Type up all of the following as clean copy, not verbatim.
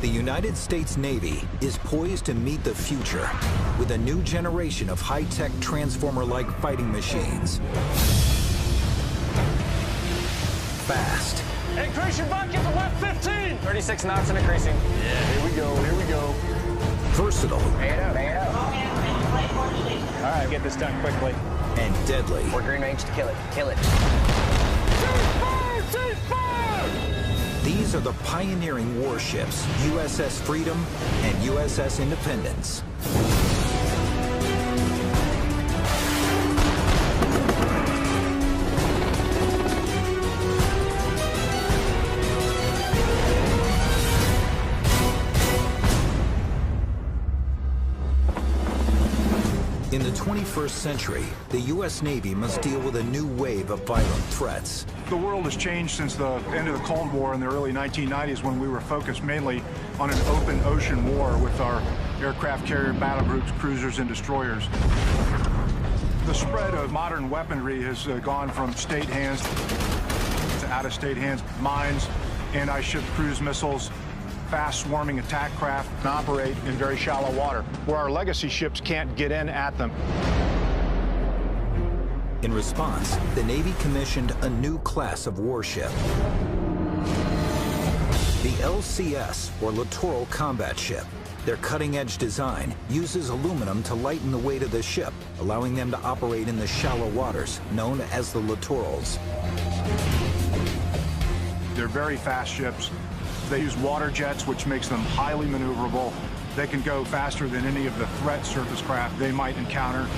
The United States Navy is poised to meet the future with a new generation of high-tech transformer-like fighting machines. Fast. Increase your bucket to left 15. 36 knots and increasing. Yeah, here we go, here we go. Versatile. Bang it up. All right, get this done quickly. And deadly. We're green range to kill it. Kill it. These are the pioneering warships, USS Freedom and USS Independence. In the 21st century, the U.S. Navy must deal with a new wave of violent threats. The world has changed since the end of the Cold War in the early 1990s, when we were focused mainly on an open ocean war with our aircraft carrier battle groups, cruisers, and destroyers. The spread of modern weaponry has gone from state hands to out-of-state hands. Mines, anti-ship cruise missiles, fast swarming attack craft can operate in very shallow water, where our legacy ships can't get in at them. In response, the Navy commissioned a new class of warship. The LCS, or Littoral Combat Ship. Their cutting-edge design uses aluminum to lighten the weight of the ship, allowing them to operate in the shallow waters, known as the littorals. They're very fast ships. They use water jets, which makes them highly maneuverable. They can go faster than any of the threat surface craft they might encounter.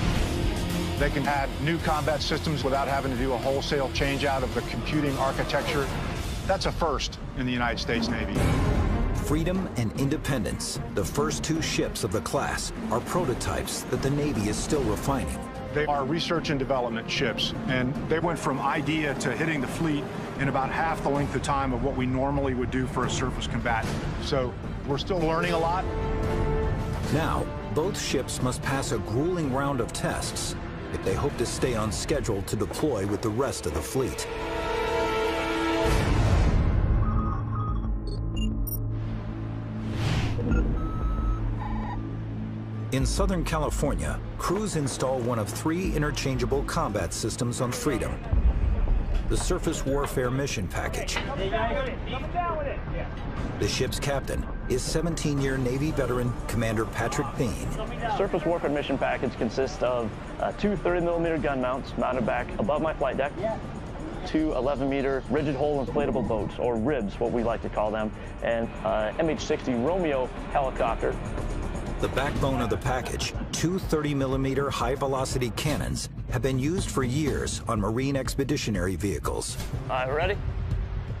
They can add new combat systems without having to do a wholesale change out of the computing architecture. That's a first in the United States Navy. Freedom and Independence, the first two ships of the class, are prototypes that the Navy is still refining. They are research and development ships, and they went from idea to hitting the fleet in about half the length of time of what we normally would do for a surface combatant. So we're still learning a lot. Now, both ships must pass a grueling round of tests if they hope to stay on schedule to deploy with the rest of the fleet. In Southern California, crews install one of 3 interchangeable combat systems on Freedom. The Surface Warfare Mission Package. The ship's captain is 17-year Navy veteran Commander Patrick Thien. Surface Warfare Mission Package consists of 2 30mm gun mounts mounted back above my flight deck, 2 11-meter rigid hull inflatable boats, or RIBs, what we like to call them, and MH-60 Romeo helicopter. The backbone of the package, 2 30mm high-velocity cannons, have been used for years on Marine expeditionary vehicles. All right, ready?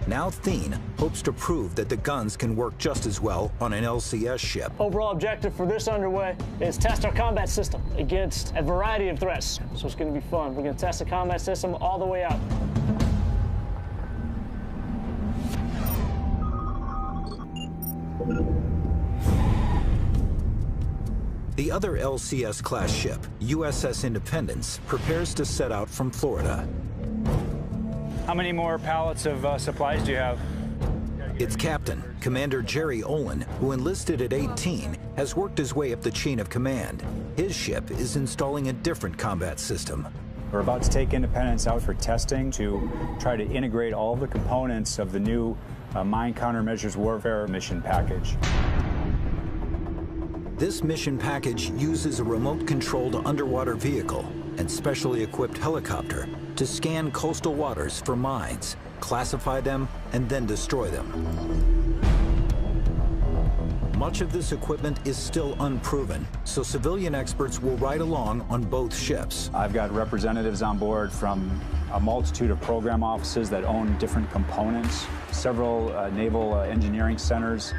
Now Thien hopes to prove that the guns can work just as well on an LCS ship. Overall objective for this underway is test our combat system against a variety of threats. So it's going to be fun. We're going to test the combat system all the way out. The other LCS-class ship, USS Independence, prepares to set out from Florida. How many more pallets of supplies do you have? Its captain, Commander Jerry Olin, who enlisted at 18, has worked his way up the chain of command. His ship is installing a different combat system. We're about to take Independence out for testing to try to integrate all of the components of the new Mine Countermeasures Warfare Mission Package. This mission package uses a remote-controlled underwater vehicle and specially equipped helicopter to scan coastal waters for mines, classify them, and then destroy them. Much of this equipment is still unproven, so civilian experts will ride along on both ships. I've got representatives on board from a multitude of program offices that own different components, several naval engineering centers.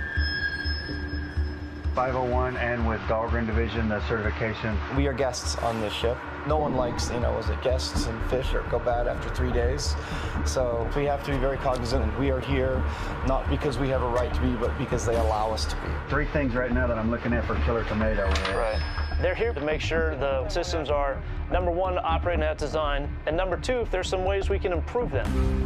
501 and with Dahlgren Division, the certification. We are guests on this ship. No one likes, is it guests and fish or go bad after 3 days. So we have to be very cognizant. We are here not because we have a right to be, but because they allow us to be. 3 things right now that I'm looking at for Killer Tomato. Right. They're here to make sure the systems are, number 1, operating at design, and number 2, if there's some ways we can improve them.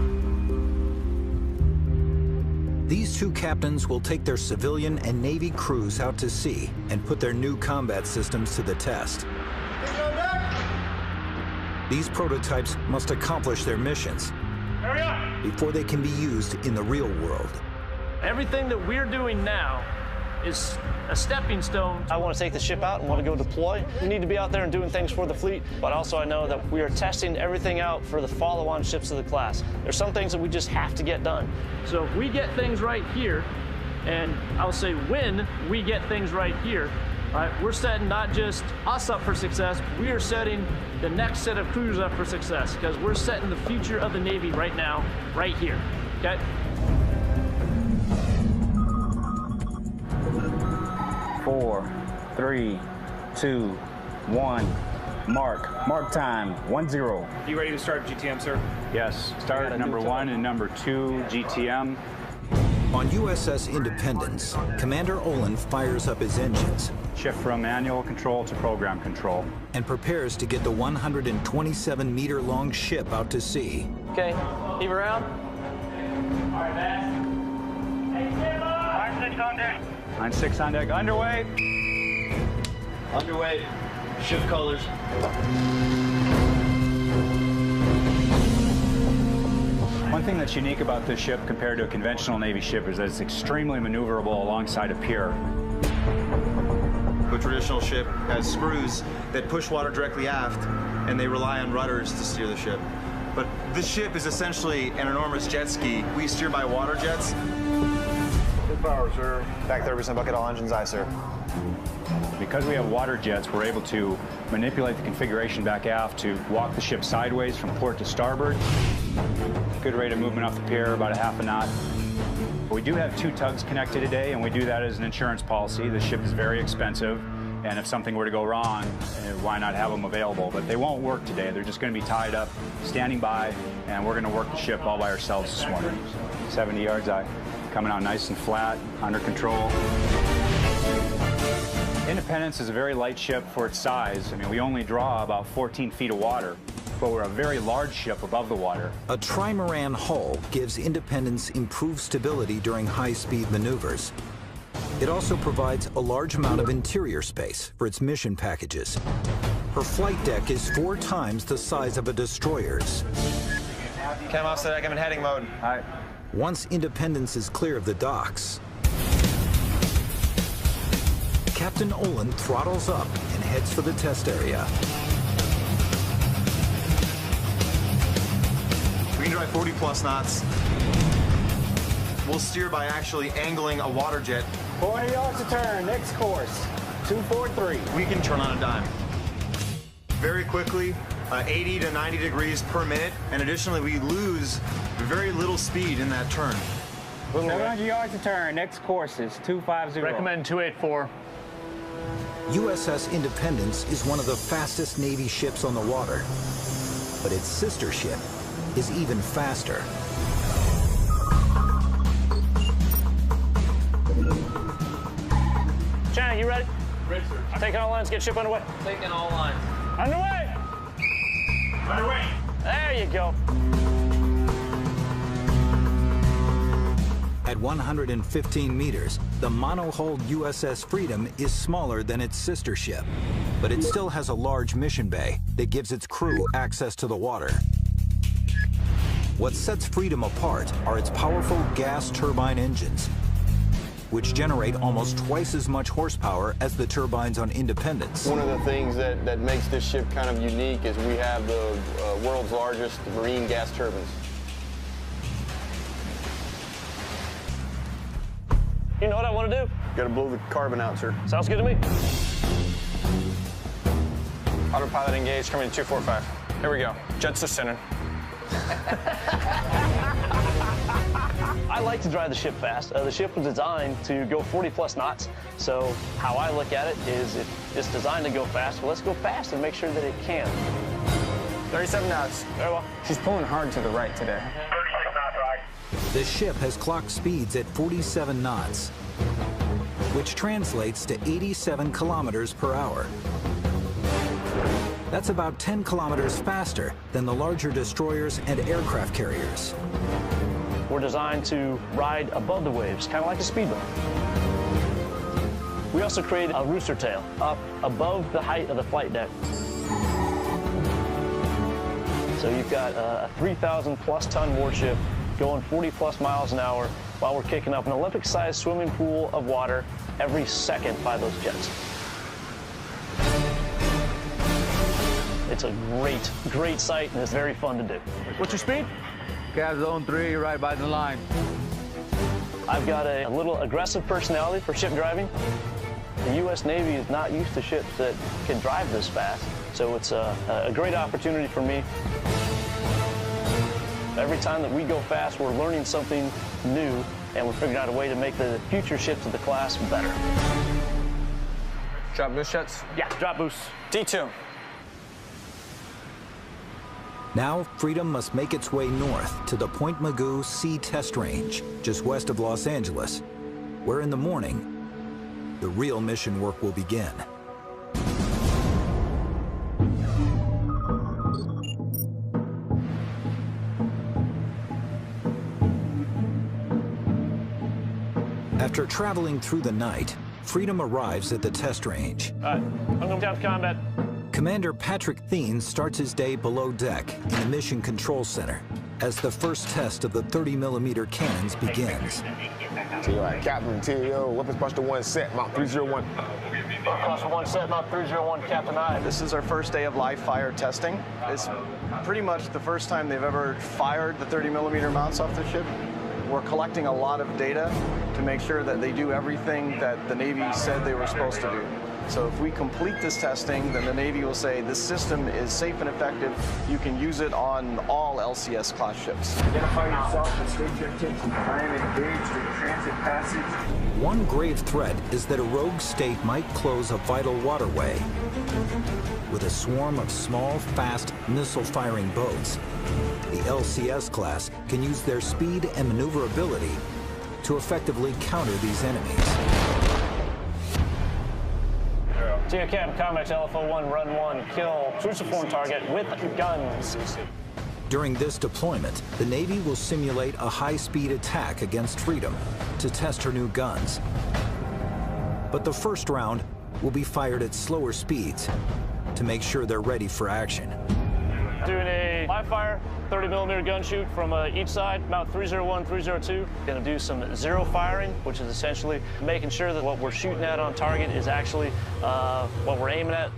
These two captains will take their civilian and Navy crews out to sea and put their new combat systems to the test. These prototypes must accomplish their missions before they can be used in the real world. Everything that we're doing now is a stepping stone. I want to take the ship out and want to go deploy. We need to be out there and doing things for the fleet, but also I know that we are testing everything out for the follow-on ships of the class. There's some things that we just have to get done. So if we get things right here, and I'll say when we get things right here, right, we're setting not just us up for success, we are setting the next set of crews up for success, because we're setting the future of the Navy right now, right here, okay? Four, 3, 2, 1. Mark time, 1-0. You ready to start GTM, sir? Yes, start number 1 and number 2 GTM. On USS Independence, Commander Olin fires up his engines. Shift from manual control to program control. And prepares to get the 127-meter-long ship out to sea. Okay, heave around. All right, man. Hey, stand by. Line 6 on deck. Line 6 on deck, underway. Underway. Ship colors. One thing that's unique about this ship compared to a conventional Navy ship is that it's extremely maneuverable alongside a pier. A traditional ship has screws that push water directly aft, and they rely on rudders to steer the ship. But this ship is essentially an enormous jet ski. We steer by water jets. Good power, sir. Back 30% bucket, all engines aye, sir. Because we have water jets, we're able to manipulate the configuration back aft to walk the ship sideways from port to starboard. Good rate of movement off the pier, about a half a knot. We do have 2 tugs connected today, and we do that as an insurance policy. The ship is very expensive, and if something were to go wrong, why not have them available? But they won't work today. They're just going to be tied up, standing by, and we're going to work the ship all by ourselves this morning. 70 yards aye. Coming out nice and flat, under control. Independence is a very light ship for its size. I mean, we only draw about 14 feet of water, but we're a very large ship above the water. A trimaran hull gives Independence improved stability during high-speed maneuvers. It also provides a large amount of interior space for its mission packages. Her flight deck is 4 times the size of a destroyer's. Cam off the deck, I'm in heading mode. All right. Once Independence is clear of the docks, Captain Olin throttles up and heads for the test area. We can drive 40+ knots. We'll steer by actually angling a water jet. 400 yards to turn, next course, 243. We can turn on a dime. Very quickly, 80 to 90 degrees per minute, and additionally, we lose very little speed in that turn. 700 yards to turn, next course is 250. Recommend 284. USS Independence is one of the fastest Navy ships on the water, but its sister ship is even faster. Shannon, you ready? Ready, sir. Taking all lines, get ship underway. Taking all lines. Underway! Underway. There you go. At 115 meters, the monohulled USS Freedom is smaller than its sister ship, but it still has a large mission bay that gives its crew access to the water. What sets Freedom apart are its powerful gas turbine engines, which generate almost twice as much horsepower as the turbines on Independence. One of the things that makes this ship kind of unique is we have the world's largest marine gas turbines. You know what I want to do? Got to blow the carbon out, sir. Sounds good to me. Autopilot engaged, coming to 245. Here we go. Jets to center. I like to drive the ship fast. The ship was designed to go 40+ knots. So how I look at it is it's designed to go fast. Well, let's go fast and make sure that it can. 37 knots. Very well. She's pulling hard to the right today. 36 knots right. The ship has clock speeds at 47 knots, which translates to 87 kilometers per hour. That's about 10 kilometers faster than the larger destroyers and aircraft carriers. were designed to ride above the waves, kind of like a speedboat. We also created a rooster tail up above the height of the flight deck. So you've got a 3,000+ ton warship going 40+ miles an hour while we're kicking up an Olympic-sized swimming pool of water every second by those jets. It's a great, great sight, and it's very fun to do. What's your speed? Cat zone 3, right by the line. I've got a little aggressive personality for ship driving. The U.S. Navy is not used to ships that can drive this fast, so it's a great opportunity for me. Every time that we go fast, we're learning something new, and we're figuring out a way to make the future ships of the class better. Drop boost jets? Yeah, drop boost. D2. Now, Freedom must make its way north to the Point Mugu Sea Test Range, just west of Los Angeles, where in the morning, the real mission work will begin. After traveling through the night, Freedom arrives at the test range. All right, I'm going down to combat. Commander Patrick Thien starts his day below deck in the Mission Control Center as the first test of the 30mm cannons begins. TOI, Captain, TO, Weapons Buster 1 set, Mount 301. Cluster 1 set, Mount 301, Captain I. This is our first day of live fire testing. It's pretty much the first time they've ever fired the 30mm mounts off the ship. We're collecting a lot of data to make sure that they do everything that the Navy said they were supposed to do. So if we complete this testing, then the Navy will say this system is safe and effective. You can use it on all LCS class ships. Identify yourself and state your intention. I am engaged in transit passage. One grave threat is that a rogue state might close a vital waterway. With a swarm of small, fast, missile-firing boats, the LCS class can use their speed and maneuverability to effectively counter these enemies. TOCAP, Combat LFO-1, Run 1, kill cruciform target with guns. During this deployment, the Navy will simulate a high-speed attack against Freedom to test her new guns. But the first round will be fired at slower speeds to make sure they're ready for action. Doing a live fire 30mm gun shoot from each side, Mount 301, 302. Gonna do some zero firing, which is essentially making sure that what we're shooting at on target is actually what we're aiming at.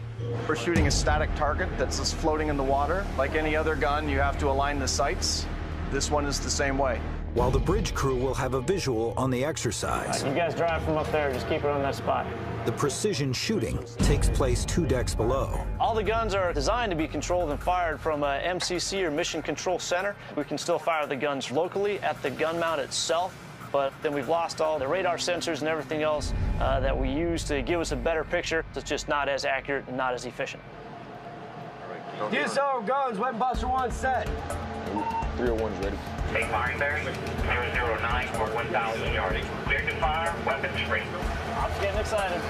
We're shooting a static target that's just floating in the water. Like any other gun, you have to align the sights. This one is the same way. While the bridge crew will have a visual on the exercise. You guys drive from up there, just keep it on that spot. The precision shooting takes place 2 decks below. All the guns are designed to be controlled and fired from a MCC or Mission Control Center. We can still fire the guns locally at the gun mount itself, but then we've lost all the radar sensors and everything else that we use to give us a better picture. It's just not as accurate and not as efficient. DSO guns, Weapon Buster 1 set. 301's ready. Take firing bearing, 009 for 1,000 yards. Clear to fire, weapons free. I'm getting excited.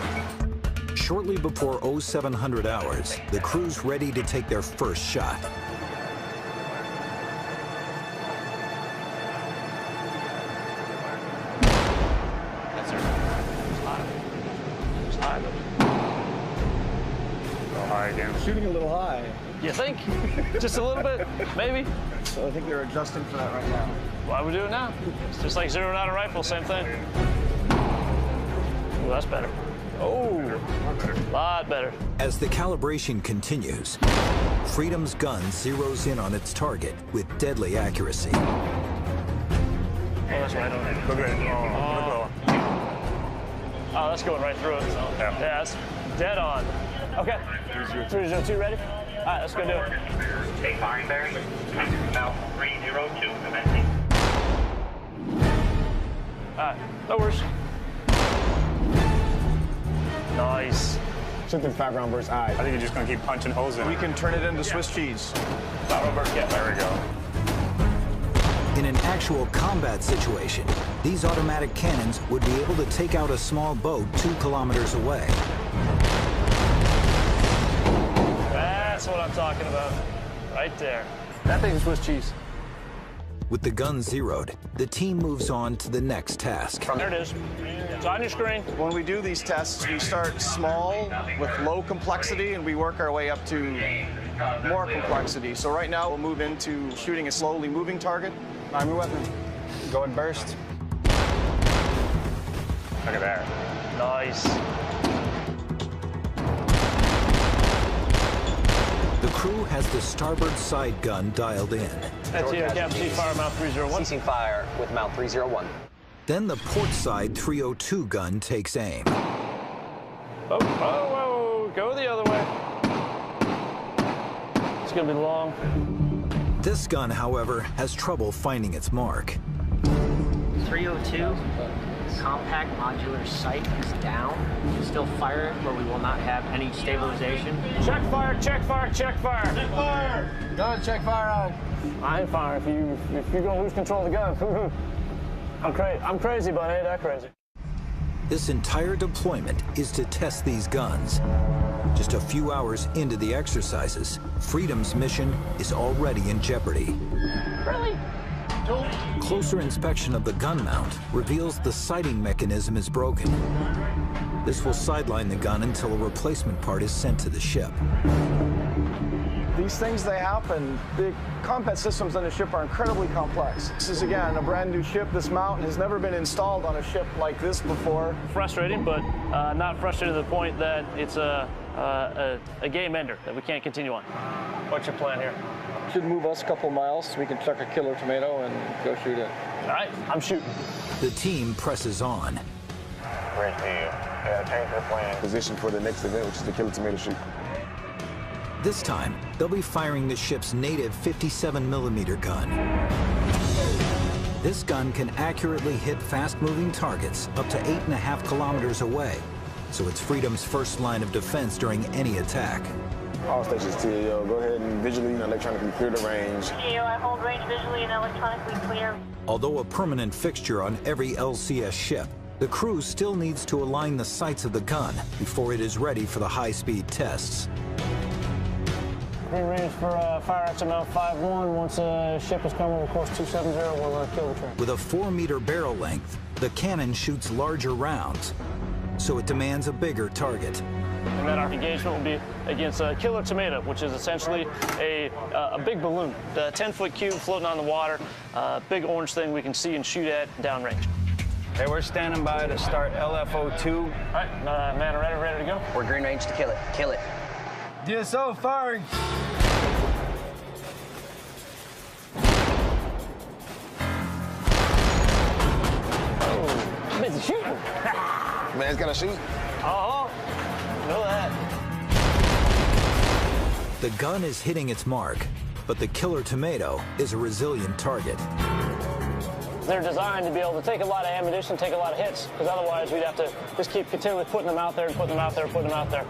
Shortly before 0700 hours, the crew's ready to take their first shot. That's it. It's high. It's high. A little high again. Shooting a little high. You think? Just a little bit, maybe? So I think they're adjusting for that right now. Why would we do it now? It's just like zeroing out a rifle, same thing. Oh, that's better. Oh, a lot better. As the calibration continues, Freedom's gun zeroes in on its target with deadly accuracy. Oh, that's right on it. Look at it. Oh, that's going right through it. Yeah, that's dead on. Okay. 302 ready? All right, let's go do it. Take firing bearing, Mount 302, commencing. All right, no worries. Nice. Something 5 round burst. I think you're just gonna keep punching holes in it. We can turn it into Swiss cheese. Yeah, there we go. In an actual combat situation, these automatic cannons would be able to take out a small boat 2 kilometers away. That's what I'm talking about. Right there. That thing's Swiss cheese. With the gun zeroed, the team moves on to the next task. There it is. It's on your screen. When we do these tests, we start small with low complexity and we work our way up to more complexity. So right now we'll move into shooting a slowly moving target. Army weapon. Go and burst. Look at that. Nice. The crew has the starboard side gun dialed in. That's here, Captain C-Fire, Mount 301. Ceasing fire with Mount 301. Then the port side 302 gun takes aim. Oh, whoa, whoa, go the other way. It's gonna be long. This gun, however, has trouble finding its mark. 302, compact modular sight is down. Still fire it where we will not have any stabilization. Check fire, check fire, check fire. Check fire. Go ahead, check fire on. I ain't firing if you're gonna lose control of the gun. I'm crazy, but I ain't that crazy. This entire deployment is to test these guns. Just a few hours into the exercises, Freedom's mission is already in jeopardy. Really? Closer inspection of the gun mount reveals the sighting mechanism is broken. This will sideline the gun until a replacement part is sent to the ship. These things, they happen. The combat systems on the ship are incredibly complex. This is, again, a brand new ship. This mount has never been installed on a ship like this before. Frustrating, but not frustrating to the point that it's a game ender that we can't continue on. What's your plan here? Should move us a couple miles so we can chuck a killer tomato and go shoot it. All right, I'm shooting. The team presses on. Great deal. Yeah, change the plan. Position for the next event, which is the killer tomato shoot. This time, they'll be firing the ship's native 57mm gun. This gun can accurately hit fast-moving targets up to 8.5 kilometers away, so it's Freedom's first line of defense during any attack. All stations, TAO, go ahead and visually and electronically clear the range. TAO, I hold range visually and electronically clear. Although a permanent fixture on every LCS ship, the crew still needs to align the sights of the gun before it is ready for the high-speed tests. Green range for fire at Mount 51. Once a ship is coming with course 270, we'll kill the train. With a 4-meter barrel length, the cannon shoots larger rounds, so it demands a bigger target. And then our engagement will be against a killer tomato, which is essentially a big balloon, a 10-foot cube floating on the water, big orange thing we can see and shoot at downrange. Hey, we're standing by to start LFO2. All right, man, ready to go? We're green range to kill it. Kill it. DSO firing. Oh, busy shooting. Man's gotta shoot. Uh-huh. Know that. The gun is hitting its mark, but the killer tomato is a resilient target. They're designed to be able to take a lot of ammunition, take a lot of hits, because otherwise we'd have to just keep continually putting them out there and putting them out there, putting them out there.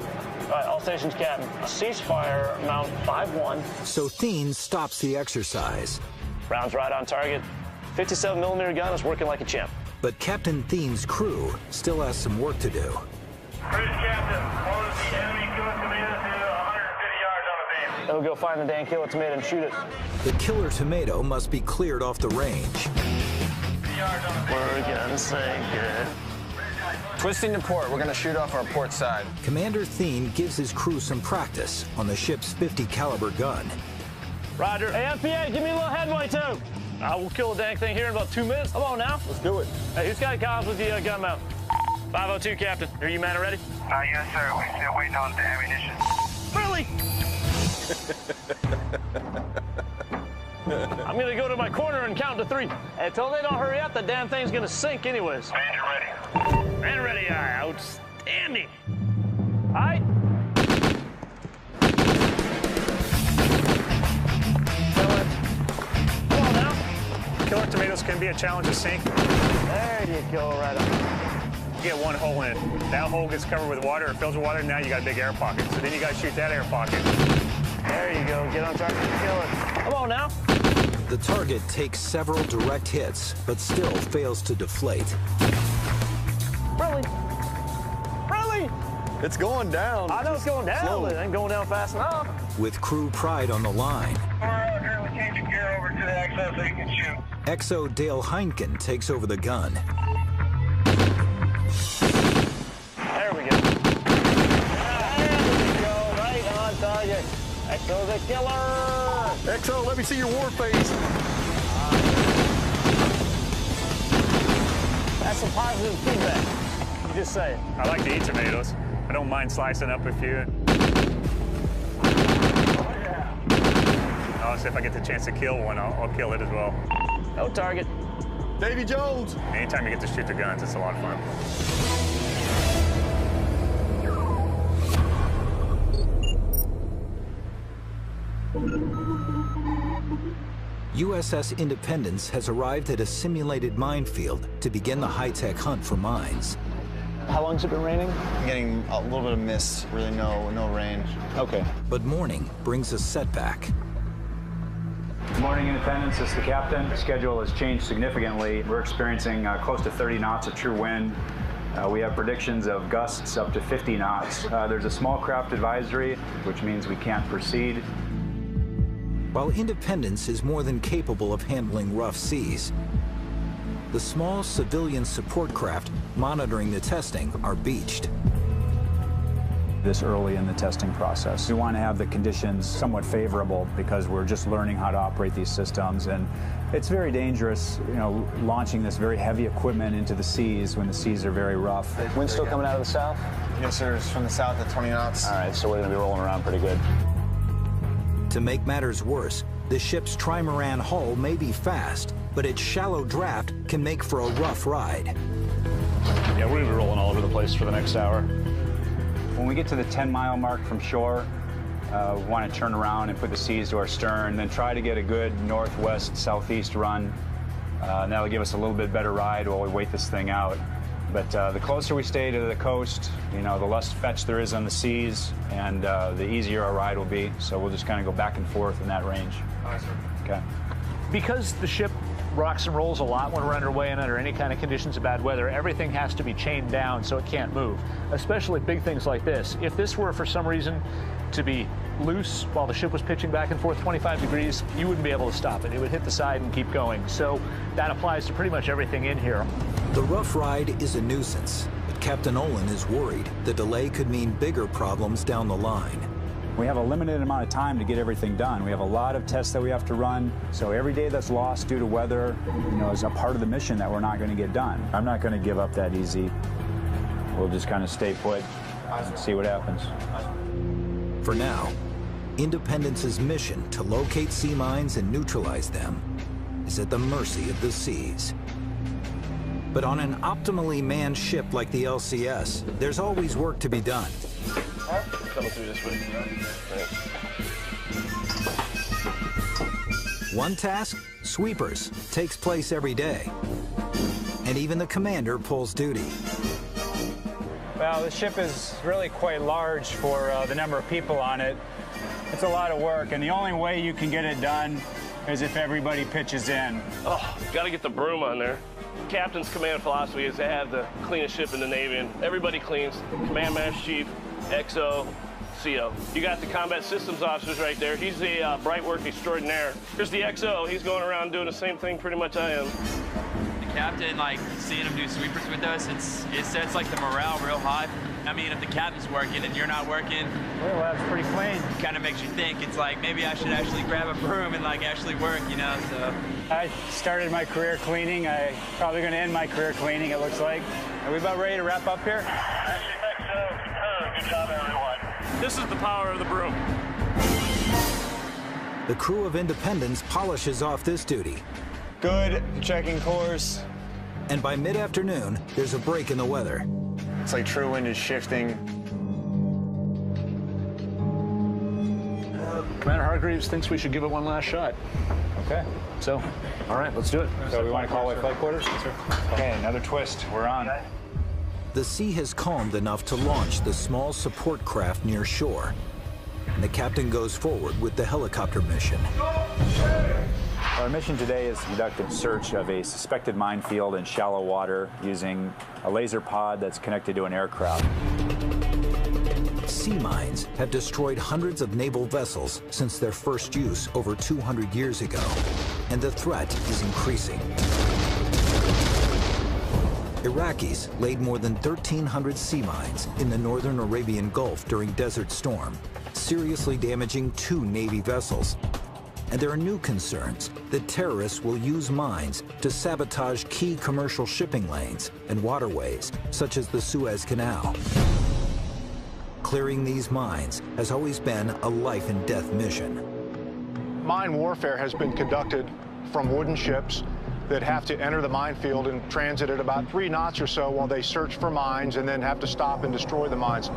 All right, all stations, Captain. Ceasefire, Mount 51. So Thien stops the exercise. Rounds right on target. 57mm gun is working like a champ. But Captain Thien's crew still has some work to do. Cruise captain, close the enemy killer tomato to 150 yards on the beam. Then we'll go find the dang killer tomato and shoot it. The killer tomato must be cleared off the range. We're gonna sink it. Twisting to port. We're gonna shoot off our port side. Commander Thien gives his crew some practice on the ship's .50 caliber gun. Roger. Hey, FPA, give me a little headway, too. I will kill the dang thing here in about 2 minutes. Come on now. Let's do it. Hey, who's got comms with the gun mount? 502, Captain. Are you man ready? Yes, sir. We're still waiting on the ammunition. Really? I'm gonna go to my corner and count to 3. Until they don't hurry up, the damn thing's gonna sink anyways. Ranger ready. Man ready, aye. Outstanding. All right. Come on now. Killer tomatoes can be a challenge to sink. There you go, right up. You get one hole in it. That hole gets covered with water, it fills with water, now you got a big air pocket. So then you gotta shoot that air pocket. There you go, get on target and kill it. Come on now. The target takes several direct hits, but still fails to deflate. Really? Really? It's going down. I know it's going down, slowly. but it ain't going down fast enough. With crew pride on the line, Roger, we're changing gear over to the XO so you can shoot. XO Dale Heineken takes over the gun. There we go. Right on target. XO's a killer. XO, let me see your war face. That's some positive feedback. You just say it. I like to eat tomatoes. I don't mind slicing up a few. I'll see if I get the chance to kill one, I'll kill it as well. No target. Davy Jones. Anytime you get to shoot the guns, it's a lot of fun. USS Independence has arrived at a simulated minefield to begin the high-tech hunt for mines. How long's it been raining? I'm getting a little bit of mist, really no rain. Okay. But morning brings a setback. Good morning, Independence. This is the captain. The schedule has changed significantly. We're experiencing close to 30 knots of true wind. We have predictions of gusts up to 50 knots. There's a small craft advisory, which means we can't proceed. While Independence is more than capable of handling rough seas, the small civilian support craft monitoring the testing are beached. This early in the testing process, we want to have the conditions somewhat favorable because we're just learning how to operate these systems, and it's very dangerous, launching this very heavy equipment into the seas when the seas are very rough. Wind's still coming out of the south? Yes, sir. It's from the south at 20 knots. All right, so we're going to be rolling around pretty good. To make matters worse, the ship's trimaran hull may be fast, but its shallow draft can make for a rough ride. Yeah, we're going to be rolling all over the place for the next hour. When we get to the 10-mile mark from shore, we want to turn around and put the seas to our stern, then try to get a good northwest-southeast run. And that'll give us a little bit better ride while we wait this thing out. But the closer we stay to the coast, the less fetch there is on the seas, and the easier our ride will be. So we'll just kind of go back and forth in that range. Okay. Because the ship rocks and rolls a lot when we're underway and under any kind of conditions of bad weather, everything has to be chained down so it can't move, especially big things like this. If this were for some reason to be loose while the ship was pitching back and forth 25 degrees, you wouldn't be able to stop it. It would hit the side and keep going. So that applies to pretty much everything in here. The rough ride is a nuisance, but Captain Olin is worried the delay could mean bigger problems down the line. We have a limited amount of time to get everything done. We have a lot of tests that we have to run, so every day that's lost due to weather, is a part of the mission that we're not going to get done. I'm not going to give up that easy. We'll just kind of stay put and see what happens. For now, Independence's mission to locate sea mines and neutralize them is at the mercy of the seas. But on an optimally manned ship like the LCS, there's always work to be done. Coming through this way. One task, sweepers, takes place every day. And even the commander pulls duty. Well, the ship is really quite large for the number of people on it. It's a lot of work, and the only way you can get it done is if everybody pitches in. Oh, got to get the broom on there. Captain's command philosophy is to have the cleanest ship in the Navy, and everybody cleans. Command Master Chief, XO, CO. You got the combat systems officers right there. He's the bright work extraordinaire. Here's the XO. He's going around doing the same thing pretty much I am. The captain, seeing him do sweepers with us, it sets the morale real high. I mean, if the captain's working and you're not working, well, that's pretty clean. Kind of makes you think. It's maybe I should actually grab a broom and actually work, So I started my career cleaning. I'm probably going to end my career cleaning, it looks like. Are we about ready to wrap up here? Good job, everyone. This is the power of the broom. The crew of Independence polishes off this duty. Good, checking course. And by mid-afternoon, there's a break in the weather. It's like true wind is shifting. Commander Hargreaves thinks we should give it one last shot. Okay. So, all right, let's do it. So we want to call away flight quarters? Yes, sir. Okay, another twist. We're on. The sea has calmed enough to launch the small support craft near shore. And the captain goes forward with the helicopter mission. Our mission today is to conduct a search of a suspected minefield in shallow water using a laser pod that's connected to an aircraft. Sea mines have destroyed hundreds of naval vessels since their first use over 200 years ago. and the threat is increasing. Iraqis laid more than 1,300 sea mines in the northern Arabian Gulf during Desert Storm, seriously damaging 2 Navy vessels. And there are new concerns that terrorists will use mines to sabotage key commercial shipping lanes and waterways, such as the Suez Canal. Clearing these mines has always been a life-and-death mission. Mine warfare has been conducted from wooden ships that have to enter the minefield and transit at about 3 knots or so while they search for mines and then have to stop and destroy the mines.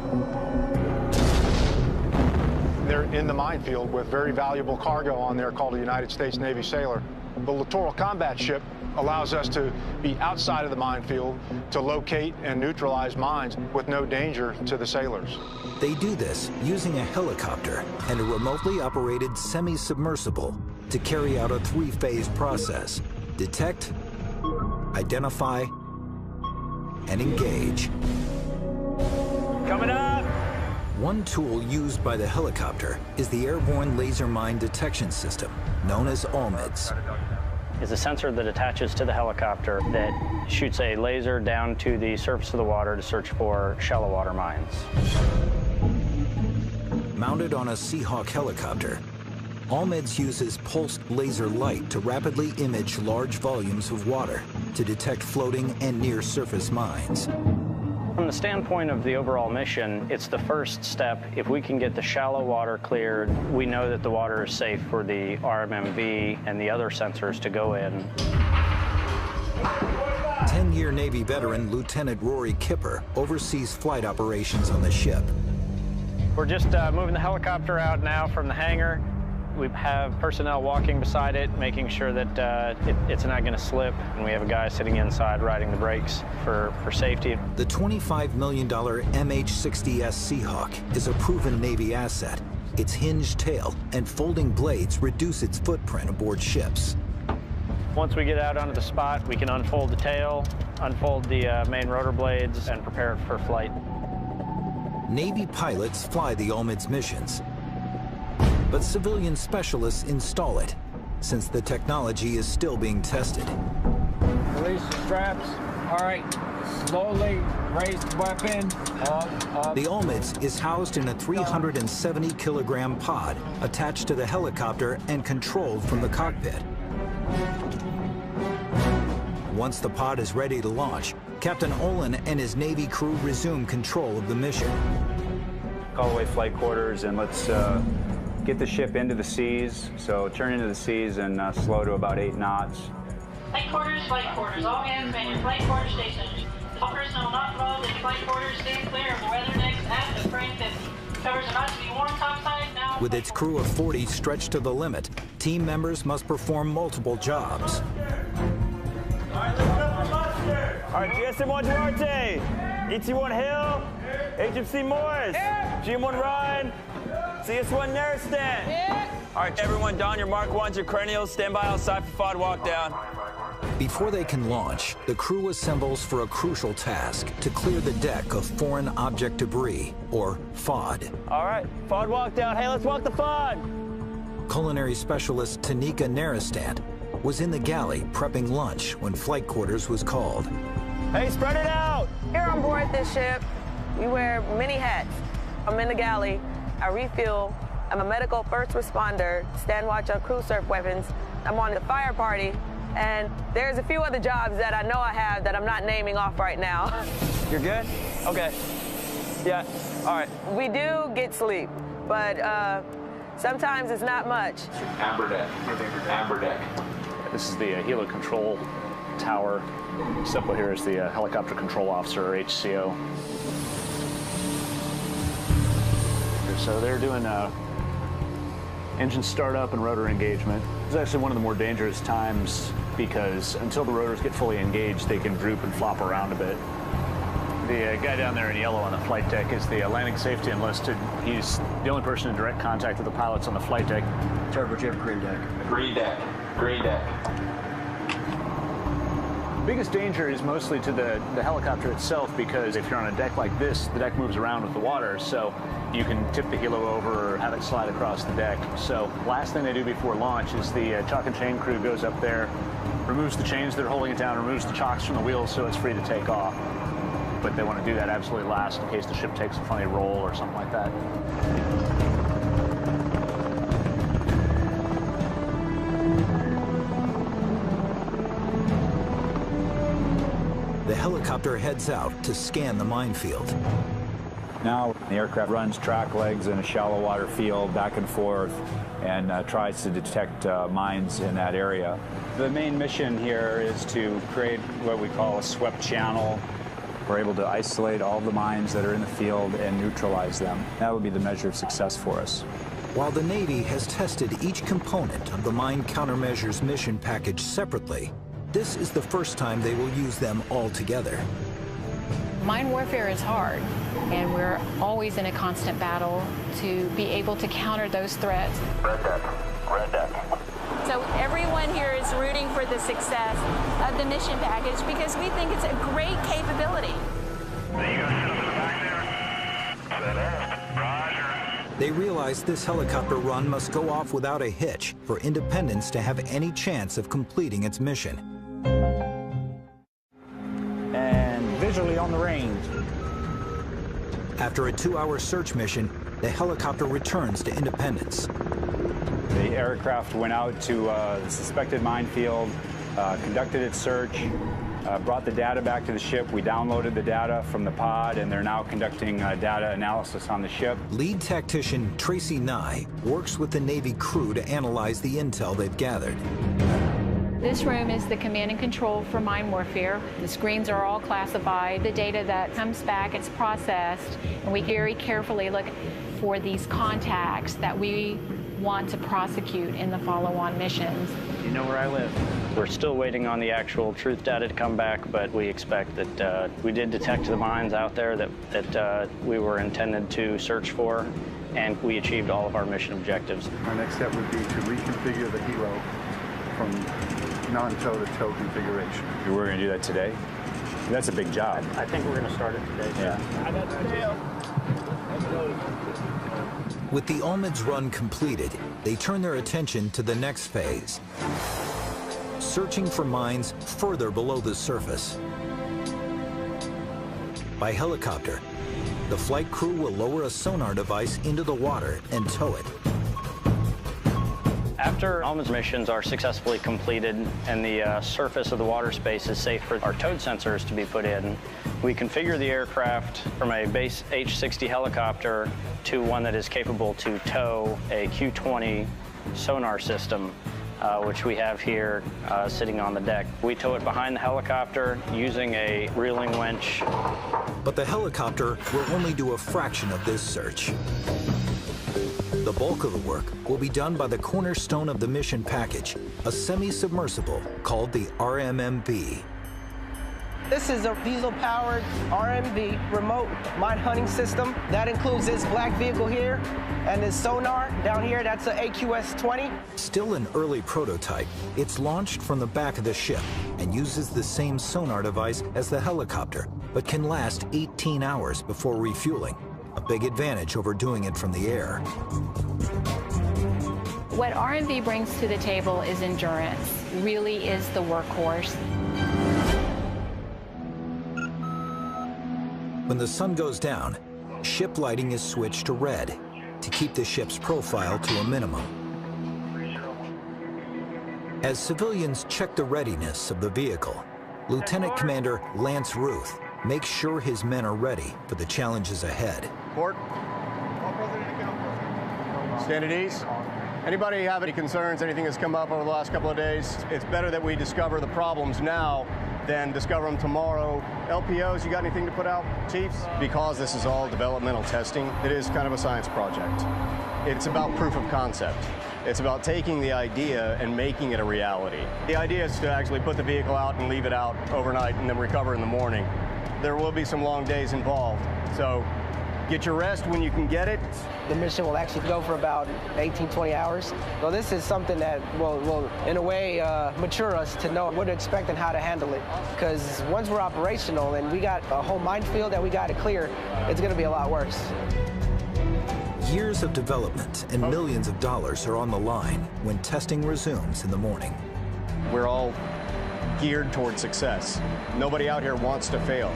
They're in the minefield with very valuable cargo on there called a United States Navy Sailor. The Littoral Combat Ship allows us to be outside of the minefield to locate and neutralize mines with no danger to the sailors. They do this using a helicopter and a remotely operated semi-submersible to carry out a 3-phase process: detect, identify, and engage. Coming up! One tool used by the helicopter is the Airborne Laser Mine Detection System, known as ALMIDS. It's a sensor that attaches to the helicopter that shoots a laser down to the surface of the water to search for shallow water mines. Mounted on a Seahawk helicopter, ALMIDS uses pulsed laser light to rapidly image large volumes of water to detect floating and near-surface mines. From the standpoint of the overall mission, it's the first step. If we can get the shallow water cleared, we know that the water is safe for the RMMV and the other sensors to go in. 10-year Navy veteran Lieutenant Rory Kipper oversees flight operations on the ship. We're just moving the helicopter out now from the hangar. We have personnel walking beside it, making sure that it's not going to slip, and we have a guy sitting inside riding the brakes for safety. The $25 million MH-60S Seahawk is a proven Navy asset. Its hinged tail and folding blades reduce its footprint aboard ships. Once we get out onto the spot, we can unfold the tail, unfold the main rotor blades, and prepare it for flight. Navy pilots fly the ALMIDS missions, but civilian specialists install it, since the technology is still being tested. Release the straps. All right, slowly raise the weapon. Up. The ALMIDS is housed in a 370-kilogram pod attached to the helicopter and controlled from the cockpit. Once the pod is ready to launch, Captain Olin and his Navy crew resume control of the mission. Call away flight quarters and let's get the ship into the seas. So turn into the seas and slow to about 8 knots. Flight quarters. All hands man in flight quarters station. All personnel not involved in flight quarters stand clear of the weather decks at the frame 50. Covers about to be warm topside now. With its crew of 40 stretched to the limit, team members must perform multiple jobs. All right, GSM-1 Duarte, ET-1 Hill, HMC Morris, GM-1 Ryan, CS-1 Neristan. All right, everyone, don your Mark 1s, your cranials, stand by outside for FOD walk down. Before they can launch, the crew assembles for a crucial task to clear the deck of foreign object debris, or FOD. All right, FOD walk down. Hey, let's walk the FOD. Culinary specialist Tanika Neristant was in the galley prepping lunch when flight quarters was called. Hey, spread it out! Here on board this ship, we wear many hats. I'm in the galley, I refuel, I'm a medical first responder, stand watch on crew surf weapons, I'm on the fire party, and there's a few other jobs that I know I have that I'm not naming off right now. You're good? Okay. Yeah, all right. We do get sleep, but sometimes it's not much. Amber deck. Amber deck. This is the helo control tower. This up here is the helicopter control officer, or HCO. So they're doing engine startup and rotor engagement. It's actually one of the more dangerous times because until the rotors get fully engaged, they can droop and flop around a bit. The guy down there in yellow on the flight deck is the landing safety enlisted. He's the only person in direct contact with the pilots on the flight deck. Turbo Jim, green deck. Green deck. Green deck. biggest danger is mostly to the helicopter itself, because if you're on a deck like this, the deck moves around with the water, so you can tip the helo over or have it slide across the deck. So last thing they do before launch is the chalk and chain crew goes up there, removes the chains that are holding it down, removes the chocks from the wheels so it's free to take off. But they want to do that absolutely last in case the ship takes a funny roll or something like that. The helicopter heads out to scan the minefield. Now the aircraft runs track legs in a shallow water field back and forth and tries to detect mines in that area. The main mission here is to create what we call a swept channel. We're able to isolate all the mines that are in the field and neutralize them. That would be the measure of success for us. While the Navy has tested each component of the Mine Countermeasures mission package separately, this is the first time they will use them all together. Mine warfare is hard, and we're always in a constant battle to be able to counter those threats. Red deck. Red deck. So everyone here is rooting for the success of the mission package because we think it's a great capability. They realize this helicopter run must go off without a hitch for Independence to have any chance of completing its mission. And visually on the range. After a 2-hour search mission, the helicopter returns to Independence. The aircraft went out to the suspected minefield, conducted its search, brought the data back to the ship. We downloaded the data from the pod, and they're now conducting data analysis on the ship. Lead tactician Tracy Nye works with the Navy crew to analyze the intel they've gathered. This room is the command and control for mine warfare. The screens are all classified. The data that comes back, it's processed, and we very carefully look for these contacts that we want to prosecute in the follow-on missions. You know where I live. We're still waiting on the actual truth data to come back, but we expect that we did detect the mines out there that we were intended to search for, and we achieved all of our mission objectives. Our next step would be to reconfigure the helo from non-tow to tow configuration. We're going to do that today? That's a big job. I think we're going to start it today. Yeah. With the Olmids run completed, they turn their attention to the next phase, searching for mines further below the surface. By helicopter, the flight crew will lower a sonar device into the water and tow it. After Olmids missions are successfully completed and the surface of the water space is safe for our towed sensors to be put in, we configure the aircraft from a base H-60 helicopter to one that is capable to tow a Q-20 sonar system, which we have here sitting on the deck. We tow it behind the helicopter using a reeling winch. But the helicopter will only do a fraction of this search. The bulk of the work will be done by the cornerstone of the mission package, a semi-submersible called the RMMV. This is a diesel-powered RMV remote mine hunting system. That includes this black vehicle here and this sonar down here. That's an AQS-20. Still an early prototype, it's launched from the back of the ship and uses the same sonar device as the helicopter, but can last 18 hours before refueling. A big advantage over doing it from the air. What RMV brings to the table is endurance. It really is the workhorse. When the sun goes down, ship lighting is switched to red to keep the ship's profile to a minimum. As civilians check the readiness of the vehicle, Lieutenant Commander Lance Ruth makes sure his men are ready for the challenges ahead. Port. Stand at ease. Anybody have any concerns, anything that's come up over the last couple of days? It's better that we discover the problems now than discover them tomorrow. LPOs, you got anything to put out, Chiefs? Because this is all developmental testing, it is kind of a science project. It's about proof of concept. It's about taking the idea and making it a reality. The idea is to actually put the vehicle out and leave it out overnight and then recover in the morning. There will be some long days involved, so Get your rest when you can get it. The mission will actually go for about 18, 20 hours. So this is something that will in a way, mature us to know what to expect and how to handle it. Because once we're operational and we got a whole minefield that we got to clear, it's going to be a lot worse. Years of development and millions of dollars are on the line when testing resumes in the morning. We're all geared toward success. Nobody out here wants to fail.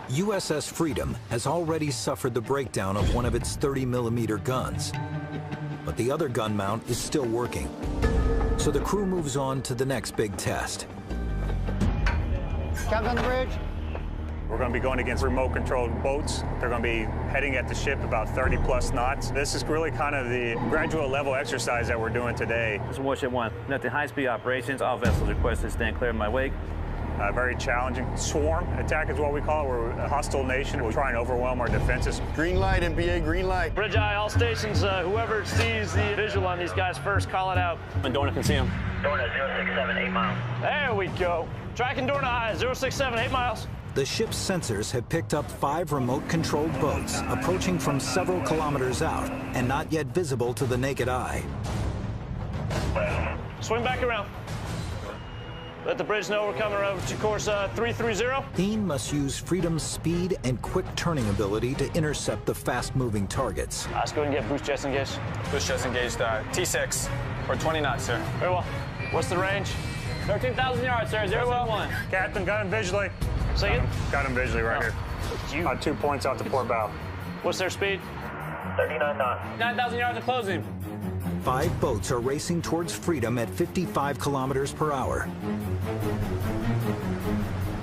USS Freedom has already suffered the breakdown of one of its 30mm guns, but the other gun mount is still working. So the crew moves on to the next big test. Captain on the bridge. We're going to be going against remote-controlled boats. They're going to be heading at the ship about 30-plus knots. This is really kind of the graduate level exercise that we're doing today. This is Warship 1. Nothing high-speed operations. All vessels requested stand clear of my wake. Very challenging. Swarm attack is what we call it. We're a hostile nation. We're trying to overwhelm our defenses. Green light, MBA, green light. Bridge eye, all stations, whoever sees the visual on these guys first, call it out. And Dorna can see them. Dorna 067, 8 miles. There we go. Tracking Dorna eye, 067, 8 miles. The ship's sensors have picked up 5 remote-controlled boats approaching from several kilometers out and not yet visible to the naked eye. Swing back around. Let the bridge know we're coming around to course 330. Thien must use Freedom's speed and quick turning ability to intercept the fast-moving targets. Let's go ahead and get boost jets engaged. Boost jets engaged, T6, or 20 knots, sir. Very well. What's the range? 13,000 yards, sir, 071. Captain, got him visually. Say it? Got him visually right here. About 2 points out to port bow. What's their speed? 39 knots. 9,000 yards of closing. 5 boats are racing towards Freedom at 55 kilometers per hour.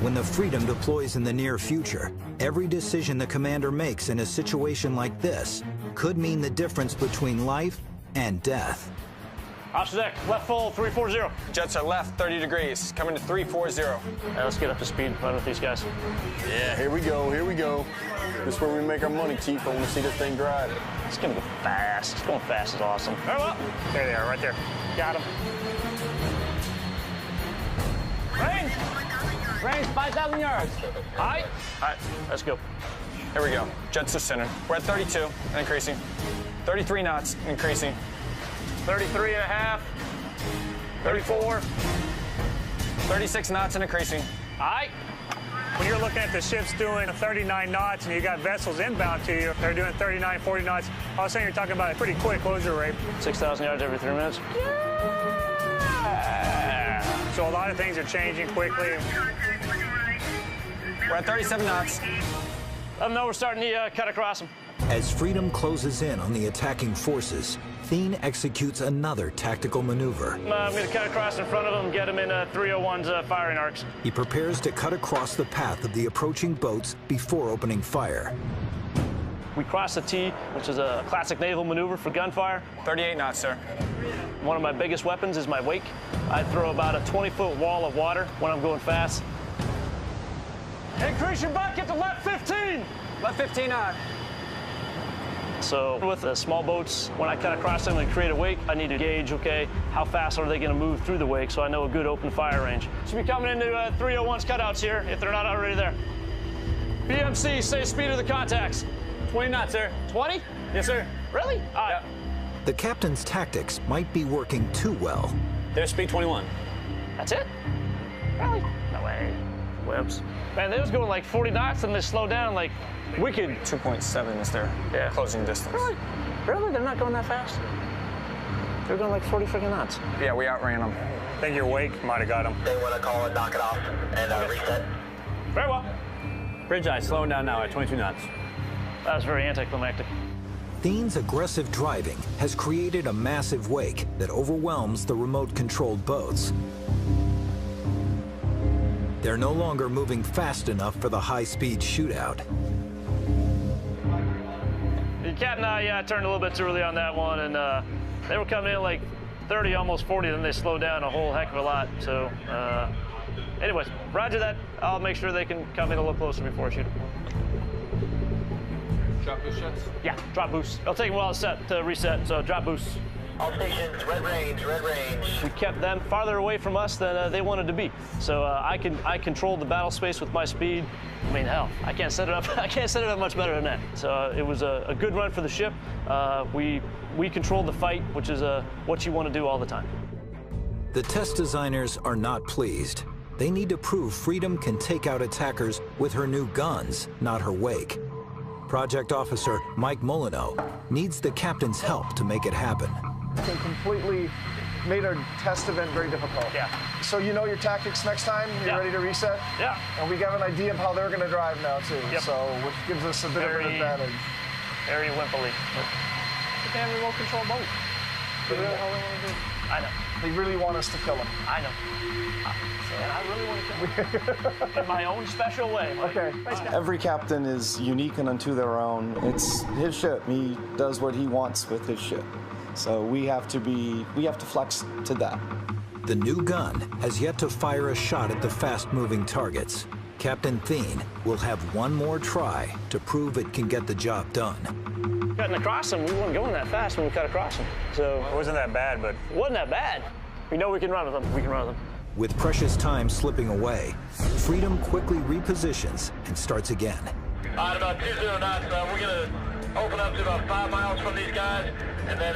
When the Freedom deploys in the near future, every decision the commander makes in a situation like this could mean the difference between life and death. Officer deck, left full, 340. Jets are left, 30 degrees, coming to 340. Right, let's get up to speed, run with these guys. Yeah, here we go, here we go. This is where we make our money, Chief. I want to see this thing drive. It's going to go fast. It's going fast. It's awesome. Very well. There they are, right there. Got them. Range! Range, 5,000 yards. All right, let's go. Here we go. Jets to center. We're at 32 and increasing. 33 knots, increasing. 33 and a half. 34. 36 knots and increasing. All right. When you're looking at the ships doing 39 knots and you got vessels inbound to you, they're doing 39, 40 knots. All of a sudden, you're talking about a pretty quick closure rate. 6,000 yards every 3 minutes. Yeah. So a lot of things are changing quickly. We're at 37 knots. Let them know we're starting to cut across them. As Freedom closes in on the attacking forces, Thien executes another tactical maneuver. I'm going to cut across in front of them, get them in 301's firing arcs. He prepares to cut across the path of the approaching boats before opening fire. We cross the T, which is a classic naval maneuver for gunfire. 38 knots, sir. One of my biggest weapons is my wake. I throw about a 20-foot wall of water when I'm going fast. Increase your bucket to left 15. Left 15 knot. So with the small boats, when I cut across them and create a wake, I need to gauge, okay, how fast are they going to move through the wake so I know a good open fire range. Should be coming into 301's cutouts here if they're not already there. BMC, say speed of the contacts. 20 knots, sir. 20? Yes, sir. Really? All right. The captain's tactics might be working too well. There's speed 21. That's it? Really? No way. Webs. Man, they was going like 40 knots and they slowed down like wicked. 2.7 is their closing distance. Really? Really? They're not going that fast? They're going like 40 freaking knots. Yeah, we outran them. I think your wake might have got them. They want to call it, knock it off, and reset. Very well. Bridge eye slowing down now at 22 knots. That was very anticlimactic. Thien's aggressive driving has created a massive wake that overwhelms the remote-controlled boats. They're no longer moving fast enough for the high-speed shootout. The captain and I turned a little bit too early on that one, and they were coming in like 30, almost 40, then they slowed down a whole heck of a lot. So, anyways, roger that. I'll make sure they can come in a little closer before I shoot them. Drop boost shots? Yeah, drop boost. It'll take them a while to reset, so drop boost. All stations, red range, red range. We kept them farther away from us than they wanted to be. So I controlled the battle space with my speed. I mean, hell, I can't set it up. I can't set it up much better than that. So it was a good run for the ship. We controlled the fight, which is what you want to do all the time. The test designers are not pleased. They need to prove Freedom can take out attackers with her new guns, not her wake. Project Officer Mike Molyneux needs the captain's help to make it happen. They completely made our test event very difficult. Yeah. So you know your tactics next time? You're ready to reset? Yeah. And we got an idea of how they're going to drive now, too. Yep. So, which gives us a bit of an advantage. Very wimpily. But they have a remote control boat. That's really all they want to do. I know. They really want us to kill them. I know. And I really want to kill them. In my own special way. Okay. Every captain is unique and unto their own. It's his ship. He does what he wants with his ship. So we have to flex to that. The new gun has yet to fire a shot at the fast-moving targets. Captain Thien will have one more try to prove it can get the job done. Cutting across them, we weren't going that fast when we cut across them. So it wasn't that bad, but it wasn't that bad. We know we can run with them. We can run with them. With precious time slipping away, Freedom quickly repositions and starts again. All right, about 20 knots, we're going to open up to about 5 miles from these guys, and then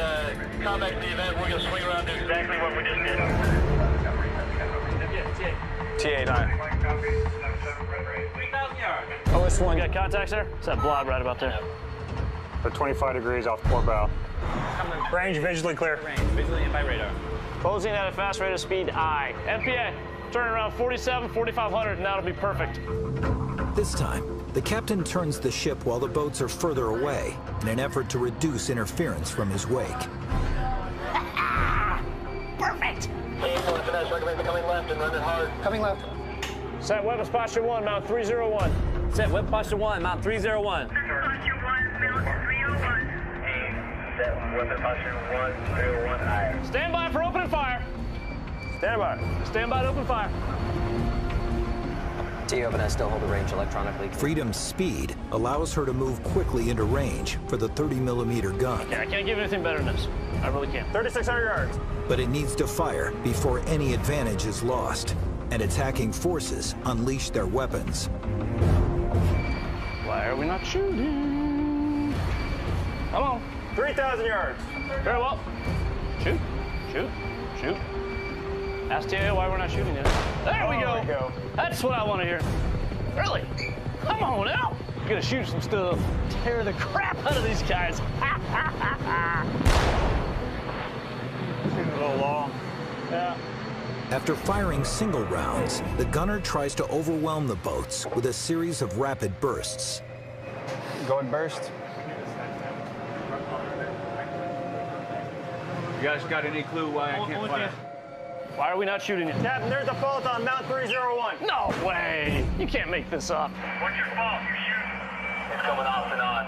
combat the event, we're going to swing around and do exactly what we just did. TA9. 3,000 yards. OS1. You got contacts there? It's that blob right about there. For 25 degrees off port bow. Range visually clear. Range visually and by radar. Closing at a fast rate of speed I. MPA, turn around 47, 4,500, and that'll be perfect. This time, the captain turns the ship while the boats are further away in an effort to reduce interference from his wake. Perfect. Finesse, recommend coming left and run it hard. Coming left. Set weapons posture 1, mount 301. Set weapon posture 1, mount 301. Set weapon posture 101 I. Stand by for open fire. Stand by. Stand by to open fire. T-Open has still hold the range electronically. Freedom's speed allows her to move quickly into range for the 30mm gun. Yeah, I can't give you anything better than this. I really can't. 3,600 yards. But it needs to fire before any advantage is lost, and attacking forces unleash their weapons. Why are we not shooting? Come on. 3,000 yards. Very well. Shoot, shoot, shoot. Ask TA why we're not shooting yet. There we go. That's what I want to hear. Really? Come on now. We're gonna shoot some stuff. Tear the crap out of these guys. Seems a little long. Yeah. After firing single rounds, the gunner tries to overwhelm the boats with a series of rapid bursts. Go and burst. You guys got any clue why I can't fire? Why are we not shooting it? Captain, there's a fault on Mount 301. No way! You can't make this up. What's your fault? You shoot. It's coming off and on.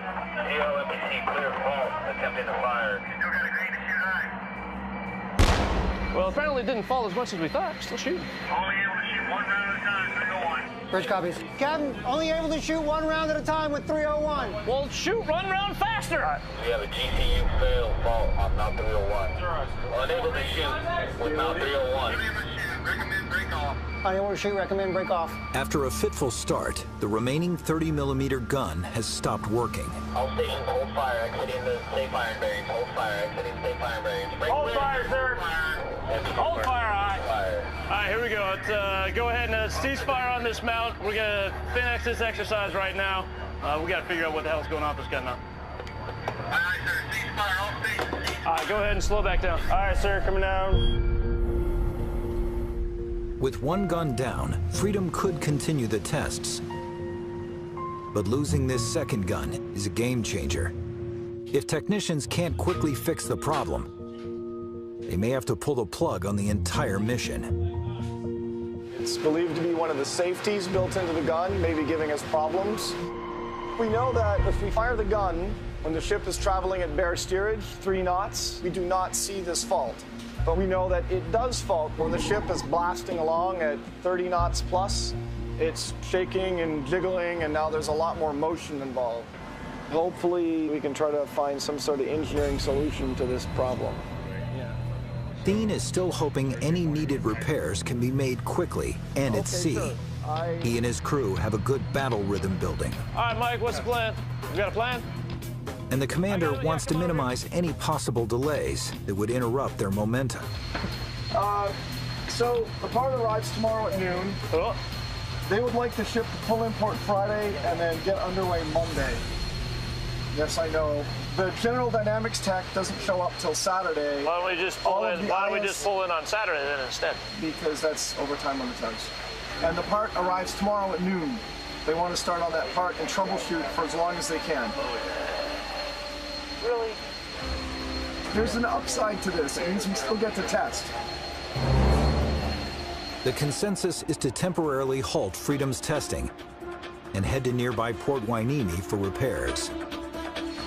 AOMPC clear fault. Attempting to fire. Still got a green to shoot high. Well, apparently it didn't fall as much as we thought. Still shooting. Only able to shoot 1 round at a time. 301. Bridge copies. Captain, only able to shoot 1 round at a time with 301. Well, shoot 1 round faster. We have a GCU fail fault on Mount 301. Unable to shoot with Mount 301. Recommend break off. Unable to shoot, recommend break off. After a fitful start, the remaining 30mm gun has stopped working. All stations hold fire, exiting the safe firing bearings. Hold fire, exiting safe firing bearings. Hold fire, sir. Hold fire, aye. All right, here we go. Let's go ahead and cease fire on this mount. We're gonna finish this exercise right now. We gotta figure out what the hell's going on with this gun now. All right, sir. Cease fire. All stations. All right, go ahead and slow back down. All right, sir, coming down. With 1 gun down, Freedom could continue the tests. But losing this second gun is a game changer. If technicians can't quickly fix the problem, they may have to pull the plug on the entire mission. It's believed to be one of the safeties built into the gun, maybe giving us problems. We know that if we fire the gun when the ship is traveling at bare steerage, 3 knots, we do not see this fault. But we know that it does fault when the ship is blasting along at 30 knots plus. It's shaking and jiggling, and now there's a lot more motion involved. Hopefully, we can try to find some sort of engineering solution to this problem. Steen is still hoping any needed repairs can be made quickly and at sea. Sure. He and his crew have a good battle rhythm building. All right, Mike, what's the plan? You got a plan? And the commander wants to minimize any possible delays that would interrupt their momentum. So the part arrives tomorrow at noon. Oh. They would like the ship to pull in port Friday and then get underway Monday. Yes, I know. The General Dynamics tech doesn't show up till Saturday. Why don't we just pull in? Why don't we just pull in on Saturday then instead? Because that's overtime on the tugs. And the part arrives tomorrow at noon. They want to start on that part and troubleshoot for as long as they can. Really? There's an upside to this. It means we still get to test. The consensus is to temporarily halt Freedom's testing and head to nearby Port Hueneme for repairs.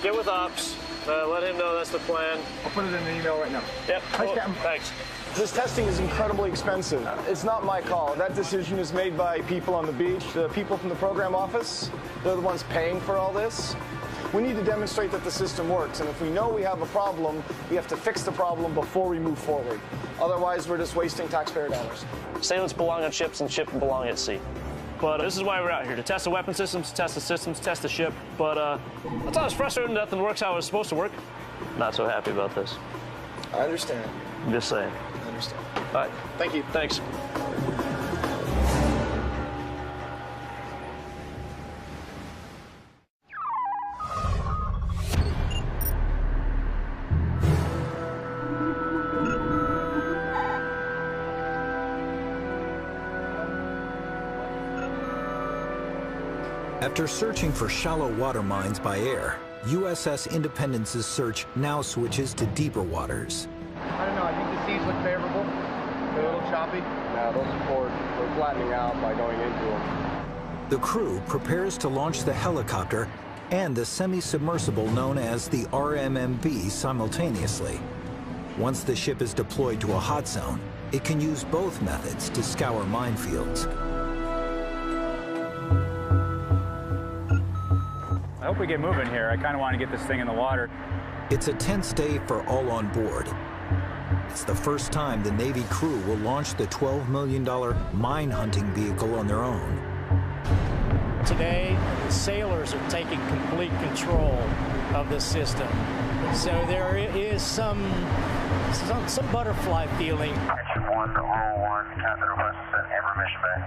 Get with Ops. Let him know that's the plan. I'll put it in an email right now. Yep. Hi, Captain. Thanks. This testing is incredibly expensive. It's not my call. That decision is made by people on the beach, the people from the program office. They're the ones paying for all this. We need to demonstrate that the system works, and if we know we have a problem, we have to fix the problem before we move forward. Otherwise, we're just wasting taxpayer dollars. Sailors belong on ships and ships belong at sea. But this is why we're out here, to test the weapon systems, test the ship. But that's always frustrating. Nothing works how it's supposed to work. Not so happy about this. I understand. I'm just saying. I understand. All right. Thank you. Thanks. After searching for shallow water mines by air, USS Independence's search now switches to deeper waters. I don't know. I think the seas look favorable. They're a little choppy. No, those are forward. We're flattening out by going into them. The crew prepares to launch the helicopter and the semi-submersible known as the RMMB simultaneously. Once the ship is deployed to a hot zone, it can use both methods to scour minefields. I hope we get moving here. I kind of want to get this thing in the water. It's a tense day for all on board. It's the first time the Navy crew will launch the $12 million mine hunting vehicle on their own. Today, sailors are taking complete control of the system. So there is some butterfly feeling. Action 1 to all 1, Captain requests at Amber Mission Bay.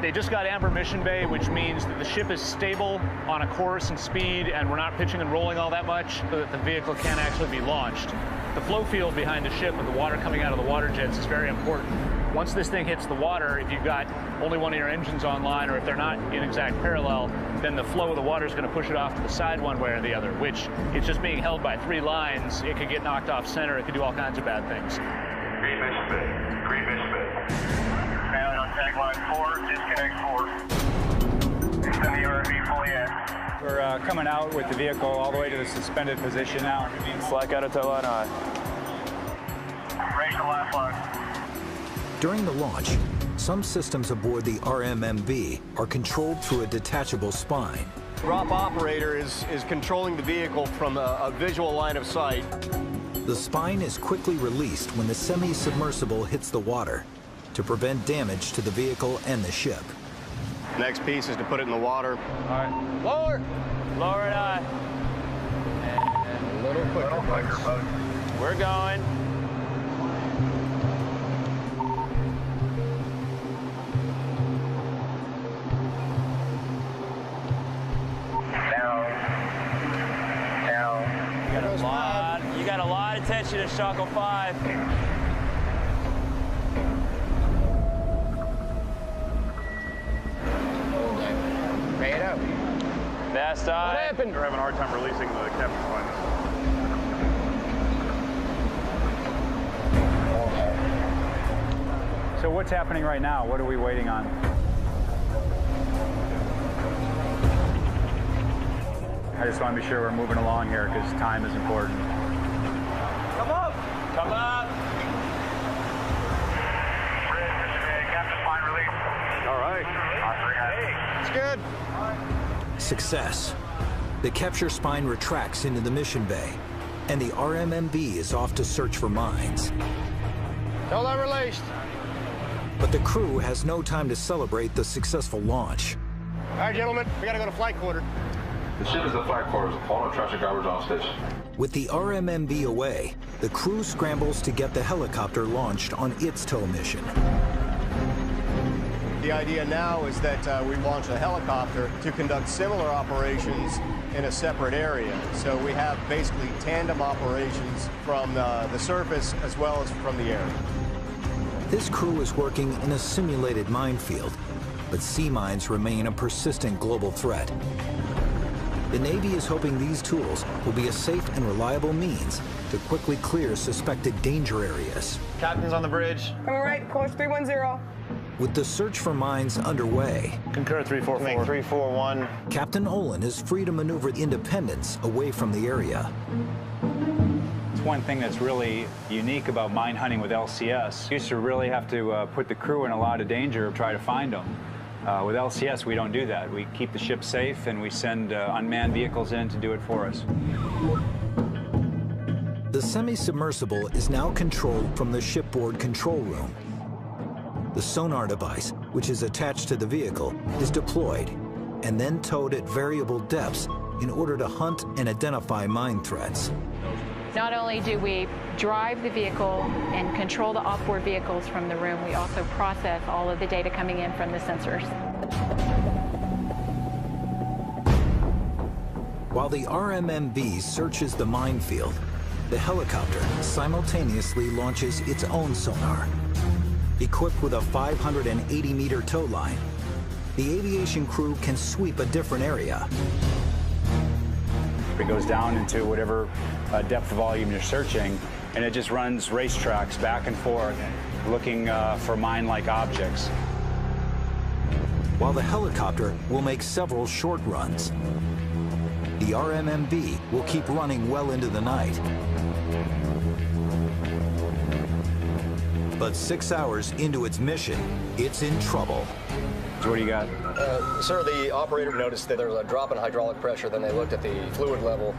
They just got Amber Mission Bay, which means that the ship is stable on a course and speed, and we're not pitching and rolling all that much, so that the vehicle can actually be launched. The flow field behind the ship with the water coming out of the water jets is very important. Once this thing hits the water, if you've got only one of your engines online, or if they're not in exact parallel, then the flow of the water is going to push it off to the side one way or the other, which it's just being held by 3 lines. It could get knocked off center. It could do all kinds of bad things. Green Mission Bay. Green Mission Bay. Down on tagline 4, disconnect 4. Extend the URV fully in. We're coming out with the vehicle all the way to the suspended position now. Slack out of tail line high. Raise the last line. During the launch, some systems aboard the RMMB are controlled through a detachable spine. Drop operator is controlling the vehicle from a visual line of sight. The spine is quickly released when the semi-submersible hits the water to prevent damage to the vehicle and the ship. Next piece is to put it in the water. All right. Lower. Lower it high. And a little quicker, bud. We're going. You got a lot of tension at Shackle 5. Pay it up. Fast eye. What happened? They're having a hard time releasing the captain's line. So what's happening right now? What are we waiting on? I just want to be sure we're moving along here because time is important. Come up! Come up! Captain's line release. All right. It's good. Success. The capture spine retracts into the mission bay. and the RMMV is off to search for mines. Tell them released. But the crew has no time to celebrate the successful launch. All right, gentlemen, we gotta go to flight quarter. The ship is the flight quarters. All our traffic drivers on station. With the RMMV away, the crew scrambles to get the helicopter launched on its tow mission. The idea now is that we launch a helicopter to conduct similar operations in a separate area. So we have basically tandem operations from the surface as well as from the air. This crew is working in a simulated minefield, but sea mines remain a persistent global threat. The Navy is hoping these tools will be a safe and reliable means to quickly clear suspected danger areas. Captain's on the bridge. Coming right, course 310. With the search for mines underway, Concur 344. Make 341. Captain Olin is free to maneuver Independence away from the area. It's one thing that's really unique about mine hunting with LCS. You used to really have to put the crew in a lot of danger to try to find them. With LCS, we don't do that. We keep the ship safe, and we send unmanned vehicles in to do it for us. The semi-submersible is now controlled from the shipboard control room. The sonar device, which is attached to the vehicle, is deployed and then towed at variable depths in order to hunt and identify mine threats. Not only do we drive the vehicle and control the offboard vehicles from the room, we also process all of the data coming in from the sensors. While the RMMV searches the minefield, the helicopter simultaneously launches its own sonar. Equipped with a 580-meter tow line, the aviation crew can sweep a different area. It goes down into whatever depth volume you're searching, and it just runs racetracks back and forth, looking for mine-like objects. While the helicopter will make several short runs, the RMMV will keep running well into the night. But 6 hours into its mission, it's in trouble. So what do you got? Sir, the operator noticed that there was a drop in hydraulic pressure. Then they looked at the fluid level,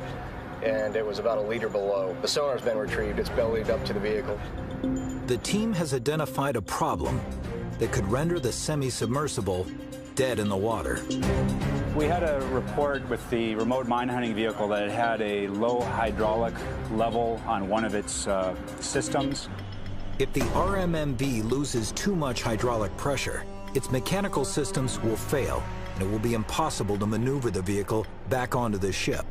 and it was about a liter below. The sonar's been retrieved. It's bellied up to the vehicle. The team has identified a problem that could render the semi-submersible dead in the water. We had a report with the remote mine hunting vehicle that it had a low hydraulic level on one of its systems. If the RMMV loses too much hydraulic pressure, its mechanical systems will fail, and it will be impossible to maneuver the vehicle back onto the ship.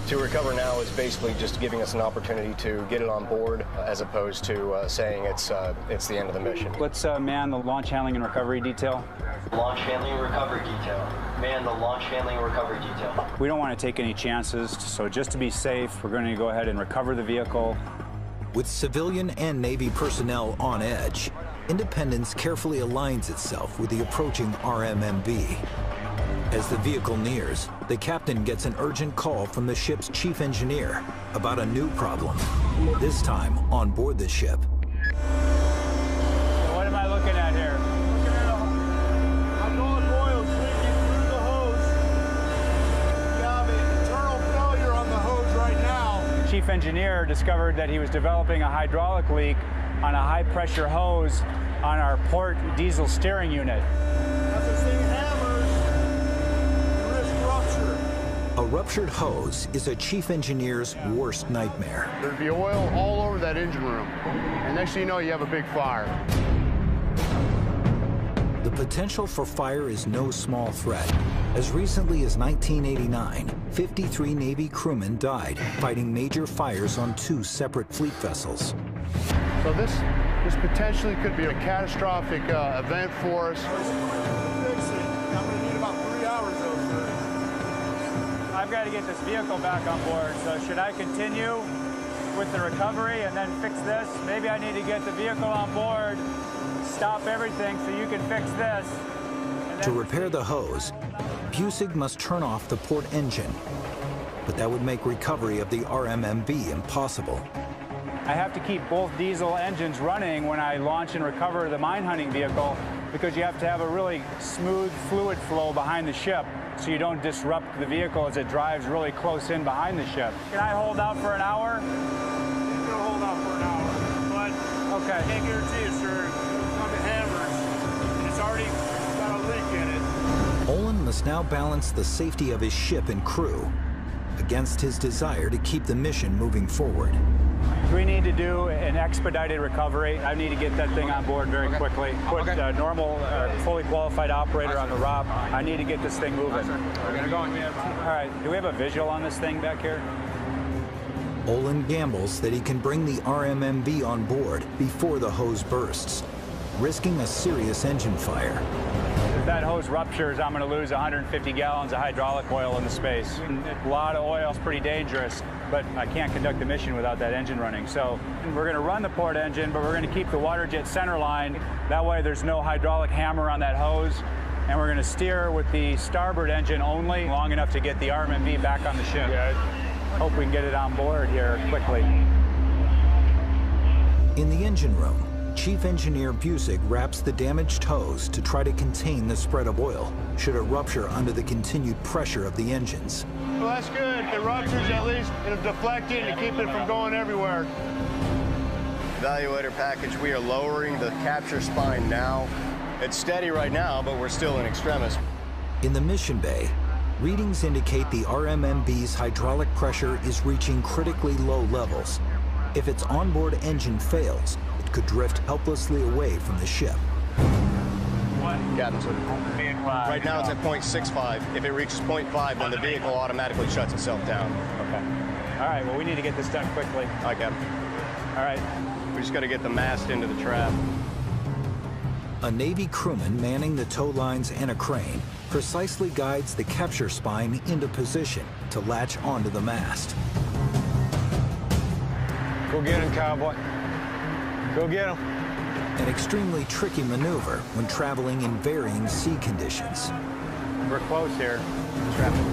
To recover now is basically just giving us an opportunity to get it on board, as opposed to saying it's the end of the mission. Let's man the launch handling and recovery detail. Launch handling and recovery detail. Man the launch handling and recovery detail. We don't want to take any chances, so just to be safe, we're going to go ahead and recover the vehicle. With civilian and Navy personnel on edge, Independence carefully aligns itself with the approaching RMMV. As the vehicle nears, the captain gets an urgent call from the ship's chief engineer about a new problem, this time on board the ship. What am I looking at here? Looking at hydraulic oil leaking through the hose. We have an internal failure on the hose right now. The chief engineer discovered that he was developing a hydraulic leak on a high-pressure hose on our port diesel steering unit. As this thing hammers, you risk rupture. A ruptured hose is a chief engineer's worst nightmare. There'd be oil all over that engine room. And next thing you know, you have a big fire. The potential for fire is no small threat. As recently as 1989, 53 Navy crewmen died fighting major fires on 2 separate fleet vessels. So this potentially could be a catastrophic event for us. I'm going to need about 3 hours though, sir. I've got to get this vehicle back on board, so should I continue with the recovery and then fix this? Maybe I need to get the vehicle on board, stop everything so you can fix this. To repair the hose, Bussig must turn off the port engine, but that would make recovery of the RMMV impossible. I have to keep both diesel engines running when I launch and recover the mine hunting vehicle because you have to have a really smooth fluid flow behind the ship so you don't disrupt the vehicle as it drives really close in behind the ship. Can I hold out for an hour? He's gonna hold out for an hour, but okay. I can't guarantee you, sir. It's on the hammers. It's already got a leak in it. Olin must now balance the safety of his ship and crew against his desire to keep the mission moving forward. We need to do an expedited recovery. I need to get that thing on board very quickly. Put a normal, fully qualified operator on the ROP. I need to get this thing moving. We're gonna go. All right, do we have a visual on this thing back here? Olin gambles that he can bring the RMMB on board before the hose bursts, risking a serious engine fire. If that hose ruptures, I'm going to lose 150 gallons of hydraulic oil into space. A lot of oil is pretty dangerous, but I can't conduct the mission without that engine running. So we're going to run the port engine, but we're going to keep the water jet center line. That way there's no hydraulic hammer on that hose. And we're going to steer with the starboard engine only, long enough to get the RMMB back on the ship. Yeah. Hope we can get it on board here quickly. In the engine room, Chief Engineer Busick wraps the damaged hose to try to contain the spread of oil, should it rupture under the continued pressure of the engines. Well, that's good. If it ruptures, at least it'll deflect it and keep it from going everywhere. Evaluator package, we are lowering the capture spine now. It's steady right now, but we're still in extremis. In the mission bay, readings indicate the RMMB's hydraulic pressure is reaching critically low levels. If its onboard engine fails, it could drift helplessly away from the ship. Captain, right now it's at 0.65. If it reaches 0.5, then the vehicle automatically shuts itself down. Okay. All right, well, we need to get this done quickly. All right, Captain. All right. We just got to get the mast into the trap. A Navy crewman manning the tow lines and a crane precisely guides the capture spine into position to latch onto the mast. Go get him, cowboy. Go get him. An extremely tricky maneuver when traveling in varying sea conditions. We're close here. Traffic.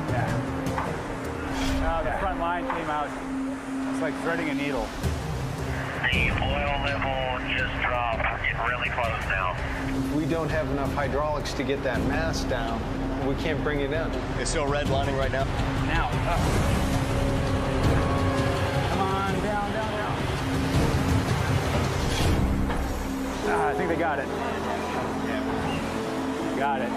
Yeah. The front line came out. It's like threading a needle. The oil level just dropped. Getting really close now. We don't have enough hydraulics to get that mast down. We can't bring it in. It's still redlining right now? Now, up. Come on, down, down, down. I think they got it. Got it.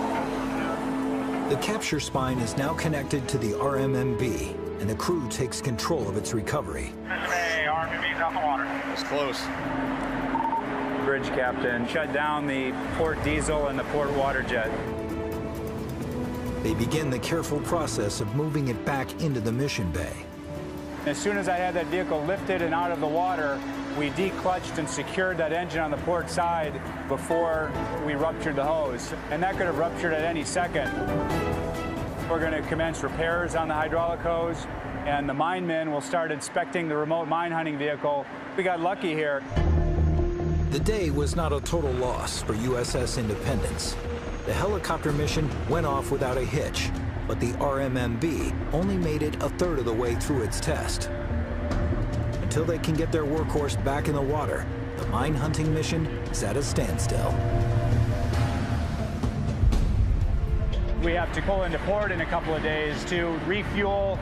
The capture spine is now connected to the RMMB, and the crew takes control of its recovery. Hey, RMMB's out the water. It's close. Bridge captain, shut down the port diesel and the port water jet. They begin the careful process of moving it back into the mission bay. As soon as I had that vehicle lifted and out of the water, we declutched and secured that engine on the port side before we ruptured the hose. And that could have ruptured at any second. We're going to commence repairs on the hydraulic hose, and the mine men will start inspecting the remote mine hunting vehicle. We got lucky here. The day was not a total loss for USS Independence. The helicopter mission went off without a hitch, but the RMMB only made it a third of the way through its test. Until they can get their workhorse back in the water, the mine hunting mission is at a standstill. We have to pull into port in a couple of days to refuel.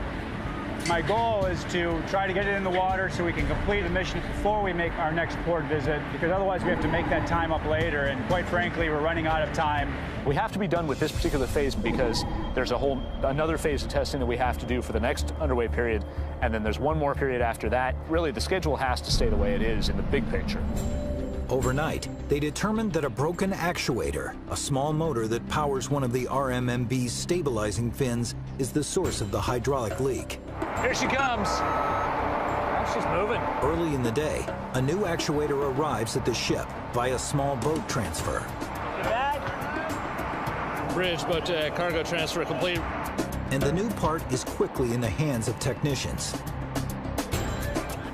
My goal is to try to get it in the water so we can complete the mission before we make our next port visit, because otherwise we have to make that time up later, and quite frankly, we're running out of time. We have to be done with this particular phase because there's another phase of testing that we have to do for the next underway period, and then there's one more period after that. Really, the schedule has to stay the way it is in the big picture. Overnight, they determined that a broken actuator, a small motor that powers one of the RMMB's stabilizing fins, is the source of the hydraulic leak. Here she comes. Oh, she's moving. Early in the day, a new actuator arrives at the ship via small boat transfer. Bridge boat cargo transfer complete. And the new part is quickly in the hands of technicians.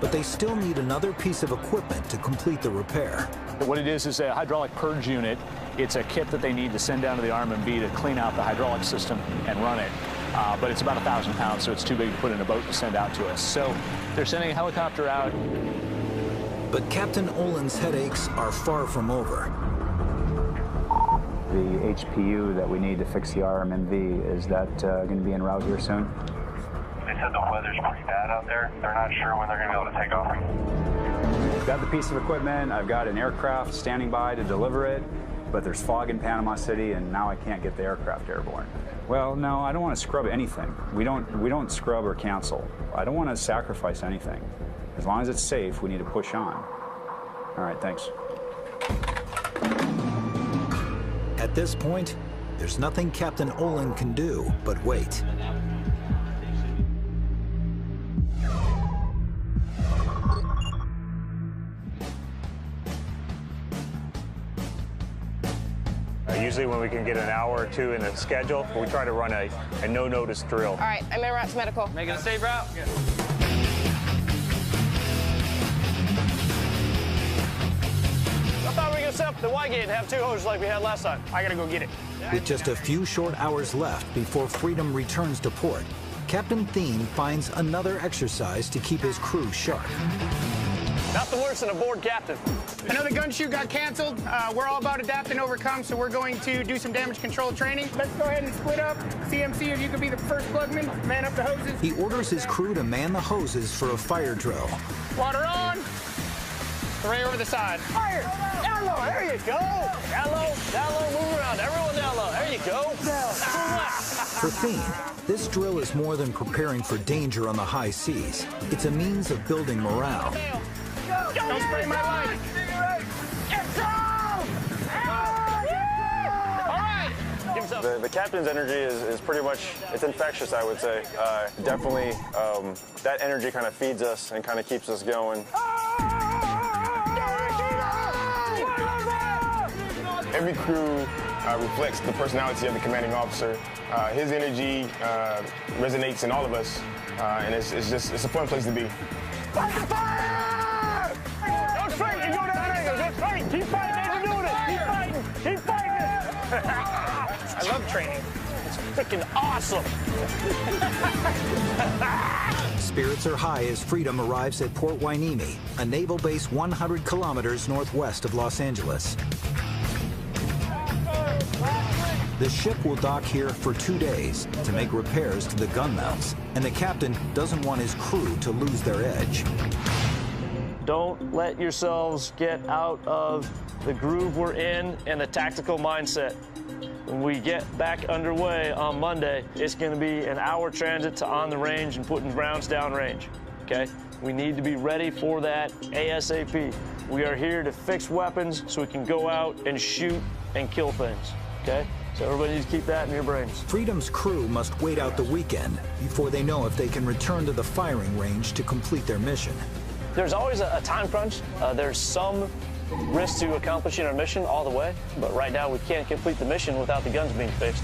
But they still need another piece of equipment to complete the repair. What it is a hydraulic purge unit. It's a kit that they need to send down to the RMMB to clean out the hydraulic system and run it. But it's about 1,000 pounds, so it's too big to put in a boat to send out to us. So they're sending a helicopter out. But Captain Olin's headaches are far from over. the HPU that we need to fix the RMMV. Is that going to be en route here soon? They said the weather's pretty bad out there. They're not sure when they're going to be able to take off. I've got the piece of equipment. I've got an aircraft standing by to deliver it, but there's fog in Panama City, and now I can't get the aircraft airborne. Well, no, I don't want to scrub anything. We don't scrub or cancel. I don't want to sacrifice anything. As long as it's safe, we need to push on. All right, thanks. At this point, there's nothing Captain Olin can do but wait. Usually when we can get an hour or two in the schedule, we try to run a no-notice drill. All right, I'm en route to medical. Make it a safe route. Yeah. I thought we were going to set up the Y gate and have 2 hoses like we had last time. I got to go get it. With just a few short hours left before Freedom returns to port, Captain Thien finds another exercise to keep his crew sharp. Nothing worse than a bored captain. I know the gun shoot got canceled. We're all about adapt and overcome, so we're going to do some damage control training. Let's go ahead and split up. CMC, if you could be the first plugman, man up the hoses. He orders his crew to man the hoses for a fire drill. Water on. Right over the side. Fire! Down low, there you go. Down low, move around. Everyone down low. There you go. For Thien, this drill is more than preparing for danger on the high seas. It's a means of building morale. Don't spray my light. The captain's energy is pretty much, it's infectious, I would say. Definitely, that energy kind of feeds us and kind of keeps us going. Every crew reflects the personality of the commanding officer. His energy resonates in all of us, and it's a fun place to be. Fight the fire! Go straight and go down angle. Go straight. Keep fighting as you're doing it. Keep fighting. Keep fighting. I love training. It's freaking awesome. Spirits are high as Freedom arrives at Port Hueneme, a naval base 100 kilometers northwest of Los Angeles. The ship will dock here for 2 days to make repairs to the gun mounts, and the captain doesn't want his crew to lose their edge. Don't let yourselves get out of the groove we're in and the tactical mindset. When we get back underway on Monday, it's going to be an hour transit to on the range and putting rounds down range, okay? We need to be ready for that ASAP. We are here to fix weapons so we can go out and shoot and kill things, okay? So everybody needs to keep that in your brains. Freedom's crew must wait out the weekend before they know if they can return to the firing range to complete their mission. There's always a time crunch. There's some risk to accomplishing our mission all the way, but right now we can't complete the mission without the guns being fixed.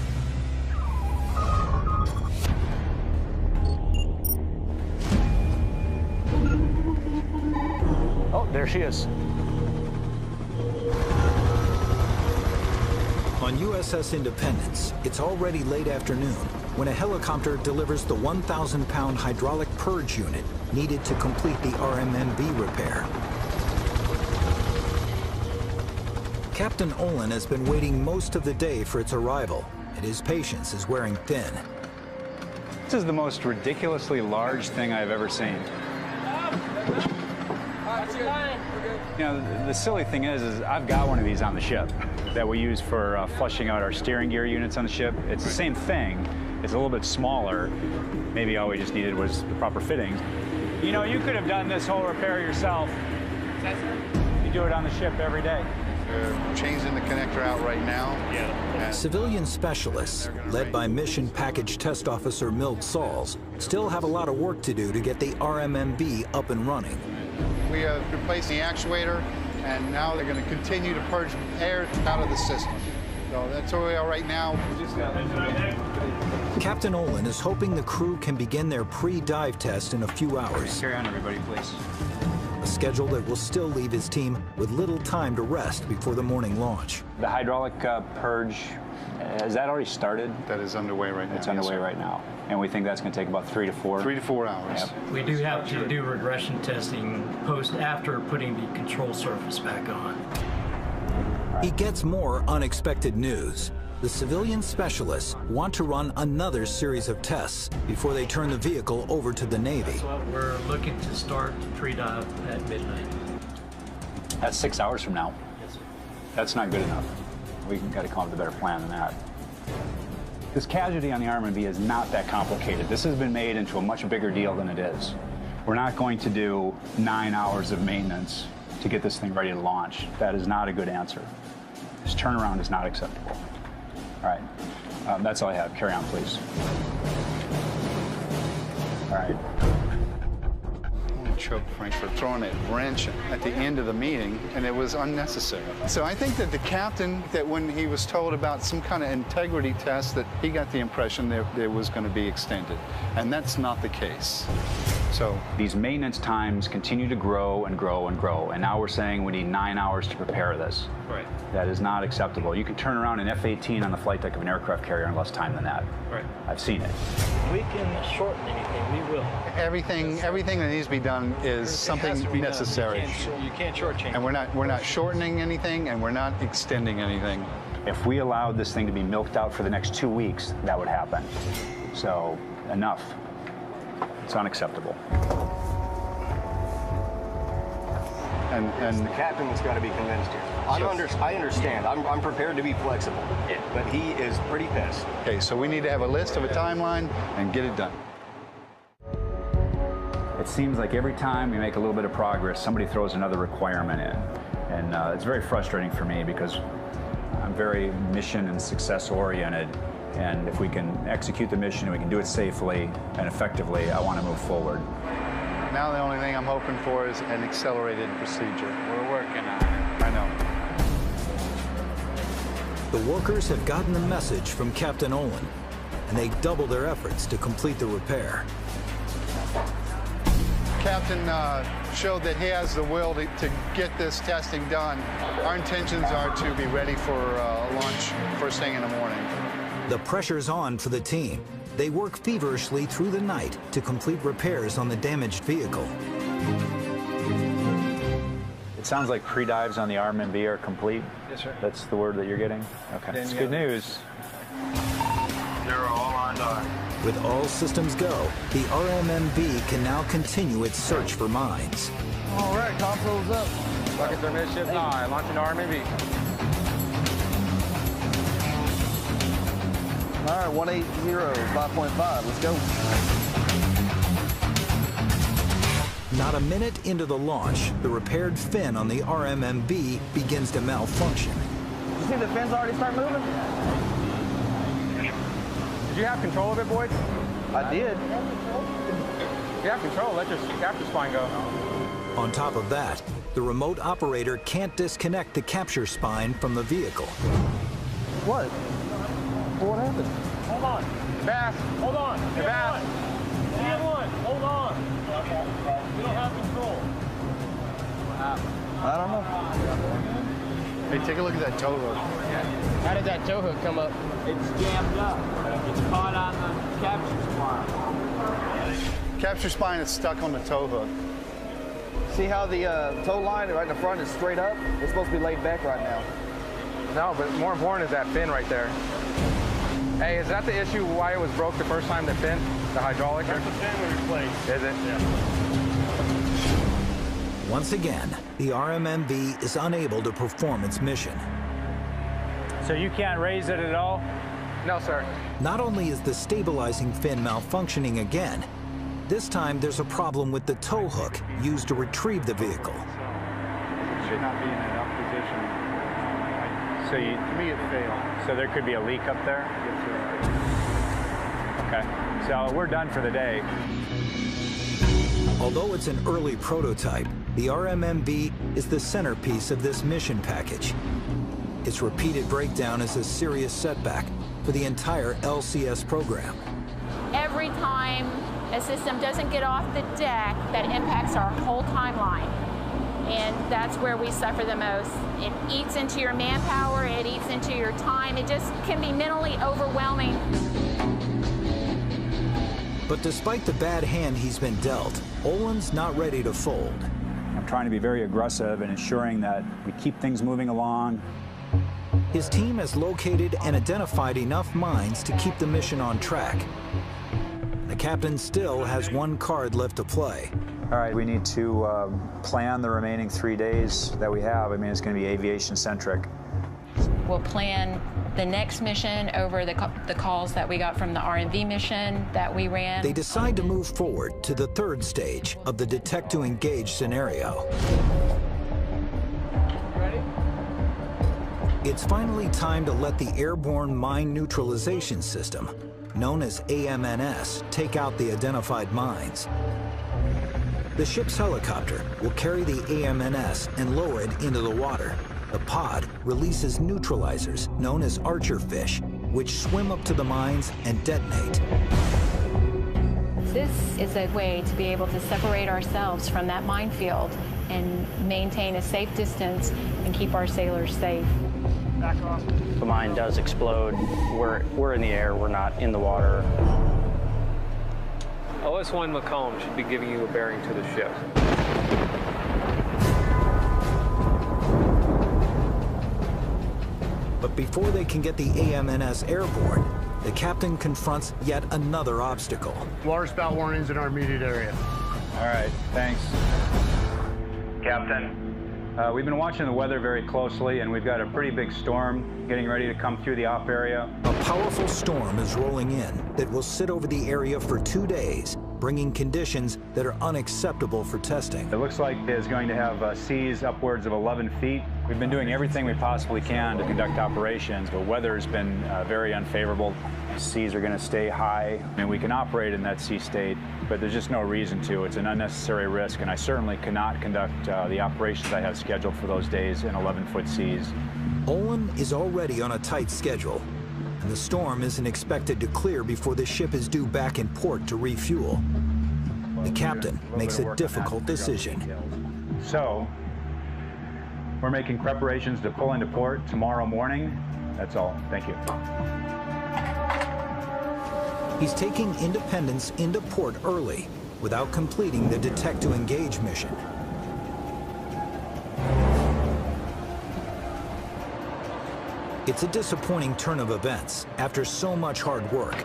Oh, there she is. On USS Independence, it's already late afternoon when a helicopter delivers the 1,000-pound hydraulic purge unit needed to complete the RMMV repair. Captain Olin has been waiting most of the day for its arrival, and his patience is wearing thin. This is the most ridiculously large thing I've ever seen. You know, the silly thing is I've got one of these on the ship that we use for flushing out our steering gear units on the ship. It's the same thing. It's a little bit smaller. Maybe all we just needed was the proper fittings. You know, you could have done this whole repair yourself. You do it on the ship every day. They're changing the connector out right now. Yeah. Civilian specialists, led by Mission Package Test Officer Milt Sauls, still have a lot of work to do to get the RMMV up and running. We have replaced the actuator, and now they're going to continue to purge air out of the system. So that's where we are right now. Captain Olin is hoping the crew can begin their pre-dive test in a few hours. Carry on, everybody, please. A schedule that will still leave his team with little time to rest before the morning launch. The hydraulic purge, has that already started? That is underway right now. It's underway right now. And we think that's going to take about 3 to 4. 3 to 4 hours. Yep. We do have to do regression testing after putting the control surface back on. All He gets more unexpected news. The civilian specialists want to run another series of tests before they turn the vehicle over to the Navy. We're looking to start pre-dive at midnight. That's 6 hours from now. Yes, sir. That's not good enough. We've got to come up with a better plan than that. This casualty on the RMMV is not that complicated. This has been made into a much bigger deal than it is. We're not going to do 9 hours of maintenance to get this thing ready to launch. That is not a good answer. This turnaround is not acceptable. All right, that's all I have. Carry on, please. All right. I want to choke Frank for throwing that wrench at the end of the meeting, and it was unnecessary. So I think that the captain, that when he was told about some kind of integrity test, that he got the impression that it was going to be extended, and that's not the case. So these maintenance times continue to grow and grow and grow, and now we're saying we need 9 hours to prepare this. Right. That is not acceptable. You can turn around an F-18 on the flight deck of an aircraft carrier in less time than that. Right. I've seen it. We can shorten anything, we will. Everything that needs to be done is something necessary. You can't shortchange. And we're not shortening anything, and we're not extending anything. If we allowed this thing to be milked out for the next 2 weeks, that would happen. So enough. It's unacceptable. And the captain has got to be convinced here. I understand. I'm prepared to be flexible, but he is pretty pissed. Okay, so we need to have a list of a timeline and get it done. It seems like every time we make a little bit of progress, somebody throws another requirement in. And it's very frustrating for me because I'm very mission and success oriented. And if we can execute the mission and we can do it safely and effectively, I want to move forward. Now the only thing I'm hoping for is an accelerated procedure. We're working on it. I know. The workers have gotten the message from Captain Olin, and they double their efforts to complete the repair. Captain showed that he has the will to get this testing done. Our intentions are to be ready for launch first thing in the morning. The pressure's on for the team. They work feverishly through the night to complete repairs on the damaged vehicle. It sounds like pre-dives on the RMMV are complete. Yes, sir. That's the word that you're getting? Okay, that's good news. They're all on dock. With all systems go, the RMMV can now continue its search for mines. All right, console's up. Rockets are midship 9, launching RMMV. All right, 180, 5.5, let's go. Not a minute into the launch, the repaired fin on the RMMV begins to malfunction. You see the fins already start moving? Did you have control of it, boys? I did. You have control, let your capture spine go. On top of that, the remote operator can't disconnect the capture spine from the vehicle. What? What happened? Hold on. Bass. Hold on. Hey, Bass. Hold on. We don't have control. I don't know. Hey, take a look at that tow hook. How did that tow hook come up? It's jammed up. It's caught on the capture spine. Capture spine is stuck on the tow hook. See how the tow line right in the front is straight up? It's supposed to be laid back right now. No, but more important is that fin right there. Hey, is that the issue why it was broke the first time, the fin? The hydraulic? That's the fin we replaced. Is it? Yeah. Once again, the RMMV is unable to perform its mission. So you can't raise it at all? No, sir. Not only is the stabilizing fin malfunctioning again, this time there's a problem with the tow hook used to retrieve the vehicle. It should not be in an up position. So to me, it failed. So there could be a leak up there? Yes, sir. Okay, so we're done for the day. Although it's an early prototype, the RMMV is the centerpiece of this mission package. Its repeated breakdown is a serious setback for the entire LCS program. Every time a system doesn't get off the deck, that impacts our whole timeline. And that's where we suffer the most. It eats into your manpower, it eats into your time. It just can be mentally overwhelming. But despite the bad hand he's been dealt, Olin's not ready to fold. I'm trying to be very aggressive in ensuring that we keep things moving along, His team has located and identified enough mines to keep the mission on track. The captain still has one card left to play. All right, we need to plan the remaining 3 days that we have. I mean, it's going to be aviation-centric. We'll plan the next mission over the calls that we got from the RMV mission that we ran. They decide to move forward to the third stage of the detect to engage scenario. Ready? It's finally time to let the Airborne Mine Neutralization System, known as AMNS, take out the identified mines. The ship's helicopter will carry the AMNS and lower it into the water. The pod releases neutralizers known as Archer fish, which swim up to the mines and detonate. This is a way to be able to separate ourselves from that minefield and maintain a safe distance and keep our sailors safe. Back off. The mine does explode. We're in the air, we're not in the water. OS1 Macomb should be giving you a bearing to the ship. But before they can get the AMNS airborne, the captain confronts yet another obstacle. Water spout warnings in our immediate area. All right, thanks. Captain. We've been watching the weather very closely, and we've got a pretty big storm getting ready to come through the op area. A powerful storm is rolling in that will sit over the area for 2 days, bringing conditions that are unacceptable for testing. It looks like it's going to have seas upwards of 11 feet. We've been doing everything we possibly can to conduct operations. The weather has been very unfavorable. Seas are going to stay high. I mean, we can operate in that sea state, but there's just no reason to. It's an unnecessary risk, and I certainly cannot conduct the operations I have scheduled for those days in 11-foot seas. Olin is already on a tight schedule, and the storm isn't expected to clear before the ship is due back in port to refuel. The captain makes a difficult decision. So, we're making preparations to pull into port tomorrow morning. That's all. Thank you. He's taking Independence into port early without completing the detect to engage mission. It's a disappointing turn of events after so much hard work.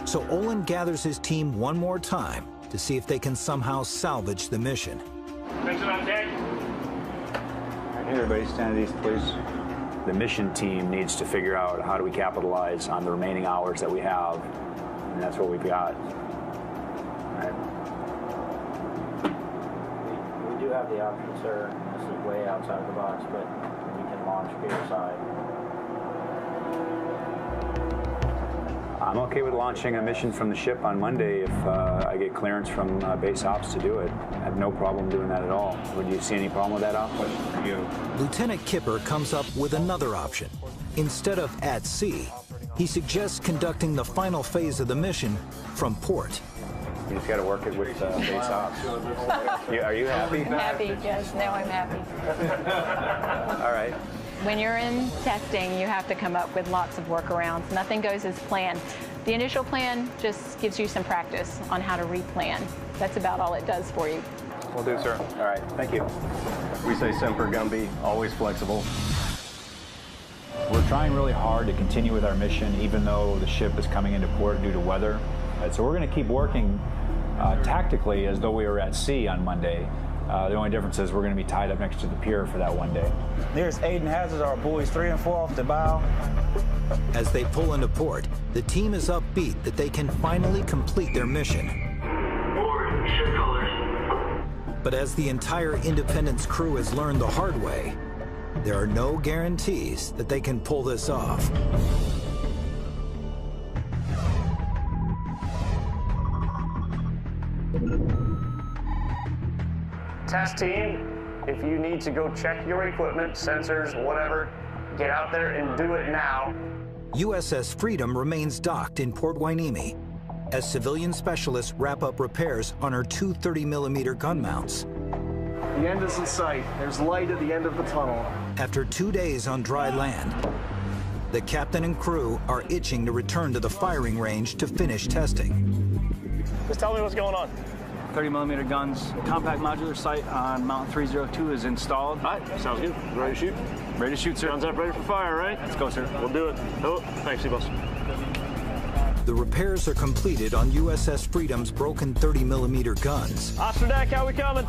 So Olin gathers his team one more time to see if they can somehow salvage the mission. Attention on deck. Hey, everybody, stand at ease, please. The mission team needs to figure out how do we capitalize on the remaining hours that we have, and that's what we've got. All right. We do have the option, sir. This is way outside the box, but we can launch pier side. I'm okay with launching a mission from the ship on Monday if I get clearance from base ops to do it. I have no problem doing that at all. Would you see any problem with that option? Lieutenant Kipper comes up with another option. Instead of at sea, he suggests conducting the final phase of the mission from port. You just got to work it with base ops. Are you happy? I'm happy, yes. Now I'm happy. All right. When you're in testing, you have to come up with lots of workarounds. Nothing goes as planned. The initial plan just gives you some practice on how to replan. That's about all it does for you. Will do, sir. All right, thank you. We say Semper Gumby, always flexible. We're trying really hard to continue with our mission, even though the ship is coming into port due to weather. So we're going to keep working tactically as though we were at sea on Monday. The only difference is we're going to be tied up next to the pier for that one day. There's Aiden Hazard, our buoys 3 and 4 off the bow. As they pull into port, the team is upbeat that they can finally complete their mission. Ship colors. But as the entire Independence crew has learned the hard way, there are no guarantees that they can pull this off. Test team, if you need to go check your equipment, sensors, whatever, get out there and do it now. USS Freedom remains docked in Port Hueneme as civilian specialists wrap up repairs on her 2 30mm gun mounts. The end is in sight. There's light at the end of the tunnel. After 2 days on dry land, the captain and crew are itching to return to the firing range to finish testing. Just tell me what's going on. 30mm guns. Compact modular sight on Mount 302 is installed. All right, sounds good. Ready to shoot? Ready to shoot, sir. Guns up, ready for fire, right? Let's go, sir. We'll do it. Oh, thanks, C-Boss. The repairs are completed on USS Freedom's broken 30mm guns. Officer deck, how we coming?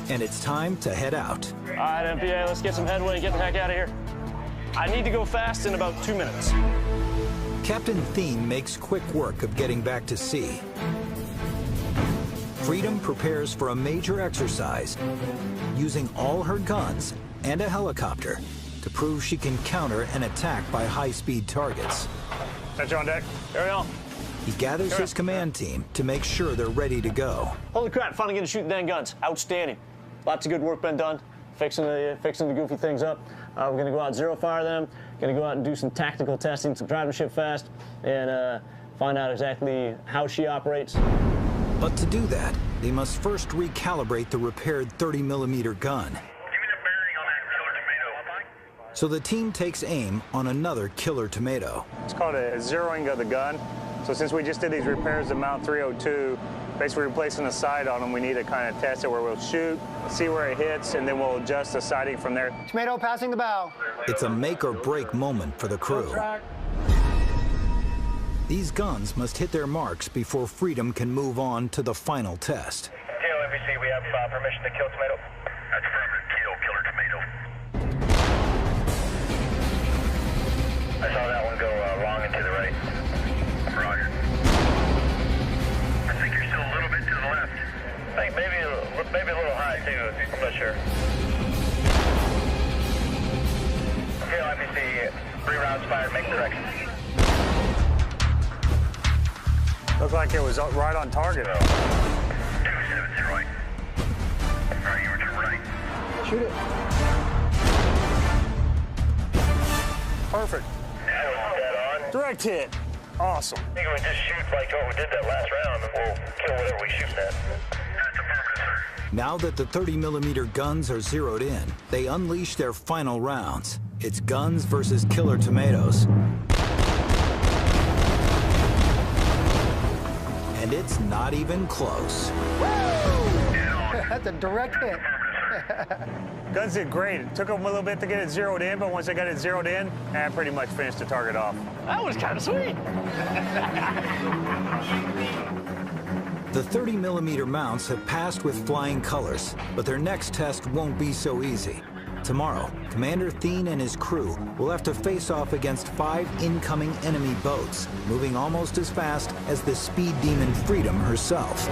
And it's time to head out. All right, MPA, let's get some headway and get the heck out of here. I need to go fast in about 2 minutes. Captain Thien makes quick work of getting back to sea. Freedom prepares for a major exercise, using all her guns and a helicopter to prove she can counter an attack by high-speed targets. Attention on deck. Carry on. He gathers his command team to make sure they're ready to go. Holy crap, finally getting to shoot the dang guns. Outstanding. Lots of good work been done, fixing the goofy things up. We're going to go out and zero fire them, going to go out and do some tactical testing, some drive the ship fast, and find out exactly how she operates. But to do that, they must first recalibrate the repaired 30mm gun. So the team takes aim on another killer tomato. It's called a zeroing of the gun. So since we just did these repairs to Mount 302, basically replacing the sight on them, we need to kind of test it where we'll shoot, see where it hits, and then we'll adjust the sighting from there. Tomato passing the bow. It's a make or break moment for the crew. These guns must hit their marks before Freedom can move on to the final test. TLMVC, we have permission to kill tomato. That's affirmative. Kill killer tomato. I saw that one go wrong and to the right. Roger. I think you're still a little bit to the left. I think maybe a little high too. I'm not sure. Okay, LMVC, 3 rounds fired. Make correction. Looked like it was right on target. 270 right. All right, you were to right. Shoot it. Perfect. Dead on. Direct hit. Awesome. I think we just shoot like what we did that last round, and we'll kill whatever we shoot at. That's affirmative, sir. Now that the 30mm guns are zeroed in, they unleash their final rounds. It's guns versus killer tomatoes. And it's not even close. That's a direct hit. Guns did great. It took them a little bit to get it zeroed in, but once they got it zeroed in, I pretty much finished the target off. That was kind of sweet. The 30mm mounts have passed with flying colors, but their next test won't be so easy. Tomorrow, Commander Thien and his crew will have to face off against 5 incoming enemy boats, moving almost as fast as the speed demon Freedom herself.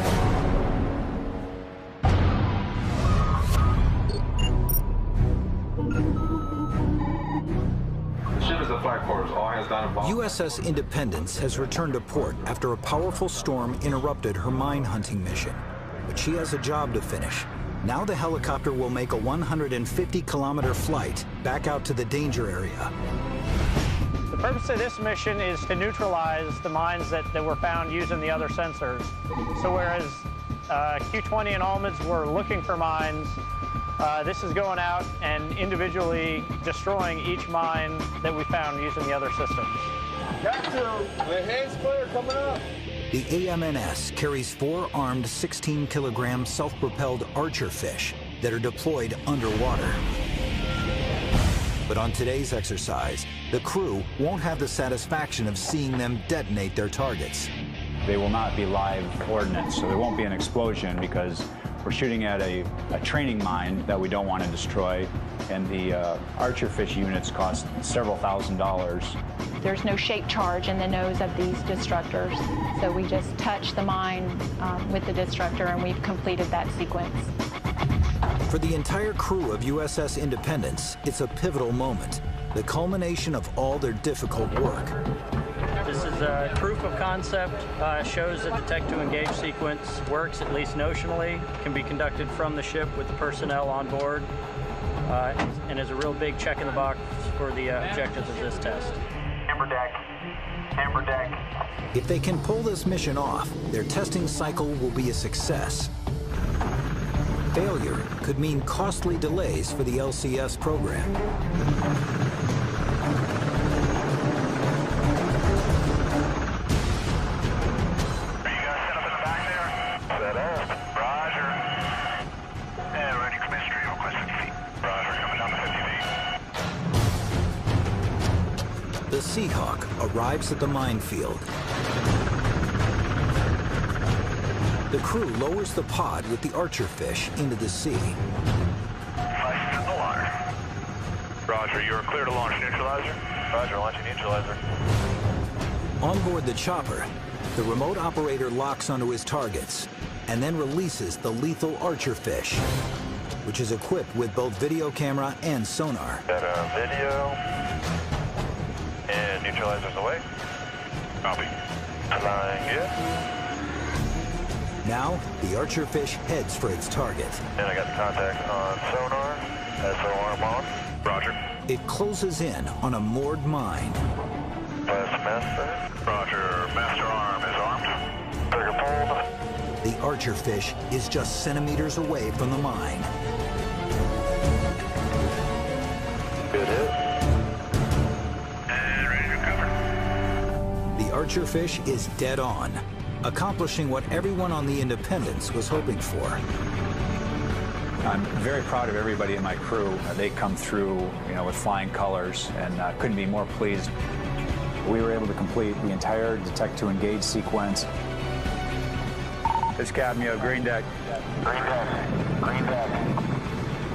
USS Independence has returned to port after a powerful storm interrupted her mine hunting mission. But she has a job to finish. Now the helicopter will make a 150-kilometer flight back out to the danger area. The purpose of this mission is to neutralize the mines that were found using the other sensors. So whereas Q-20 and Almids were looking for mines, this is going out and individually destroying each mine that we found using the other systems. Got to. The hands clear, coming up. The AMNS carries 4 armed 16-kilogram self-propelled Archer fish that are deployed underwater. But on today's exercise, the crew won't have the satisfaction of seeing them detonate their targets. They will not be live ordnance, so there won't be an explosion because we're shooting at a training mine that we don't want to destroy, and the Archer fish units cost several $1,000s. There's no shape charge in the nose of these destructors, so we just touch the mine with the destructor and we've completed that sequence. For the entire crew of USS Independence, it's a pivotal moment, the culmination of all their difficult work. This is a proof of concept, shows the detect to engage sequence works, at least notionally, can be conducted from the ship with the personnel on board, and is a real big check in the box for the objectives of this test. Amber deck. Amber deck. If they can pull this mission off, their testing cycle will be a success. Failure could mean costly delays for the LCS program. Seahawk arrives at the minefield. The crew lowers the pod with the Archer fish into the sea. Flash in the water. Roger, you are clear to launch neutralizer. Roger, launching neutralizer. On board the chopper, the remote operator locks onto his targets and then releases the lethal Archer fish, which is equipped with both video camera and sonar. Got a video. And neutralizer's away. Copy. Flying good. Now, the Archer fish heads for its target. And I got the contact on sonar. SOR on. Roger. It closes in on a moored mine. Master. Roger. Master arm is armed. Trigger pulled. The Archer fish is just centimeters away from the mine. Good hit. And ready to recover. The Archer fish is dead on, accomplishing what everyone on the Independence was hoping for. I'm very proud of everybody in my crew. They come through, with flying colors, and couldn't be more pleased. We were able to complete the entire detect to engage sequence. It's Cadmio, green deck. Green deck. Green deck.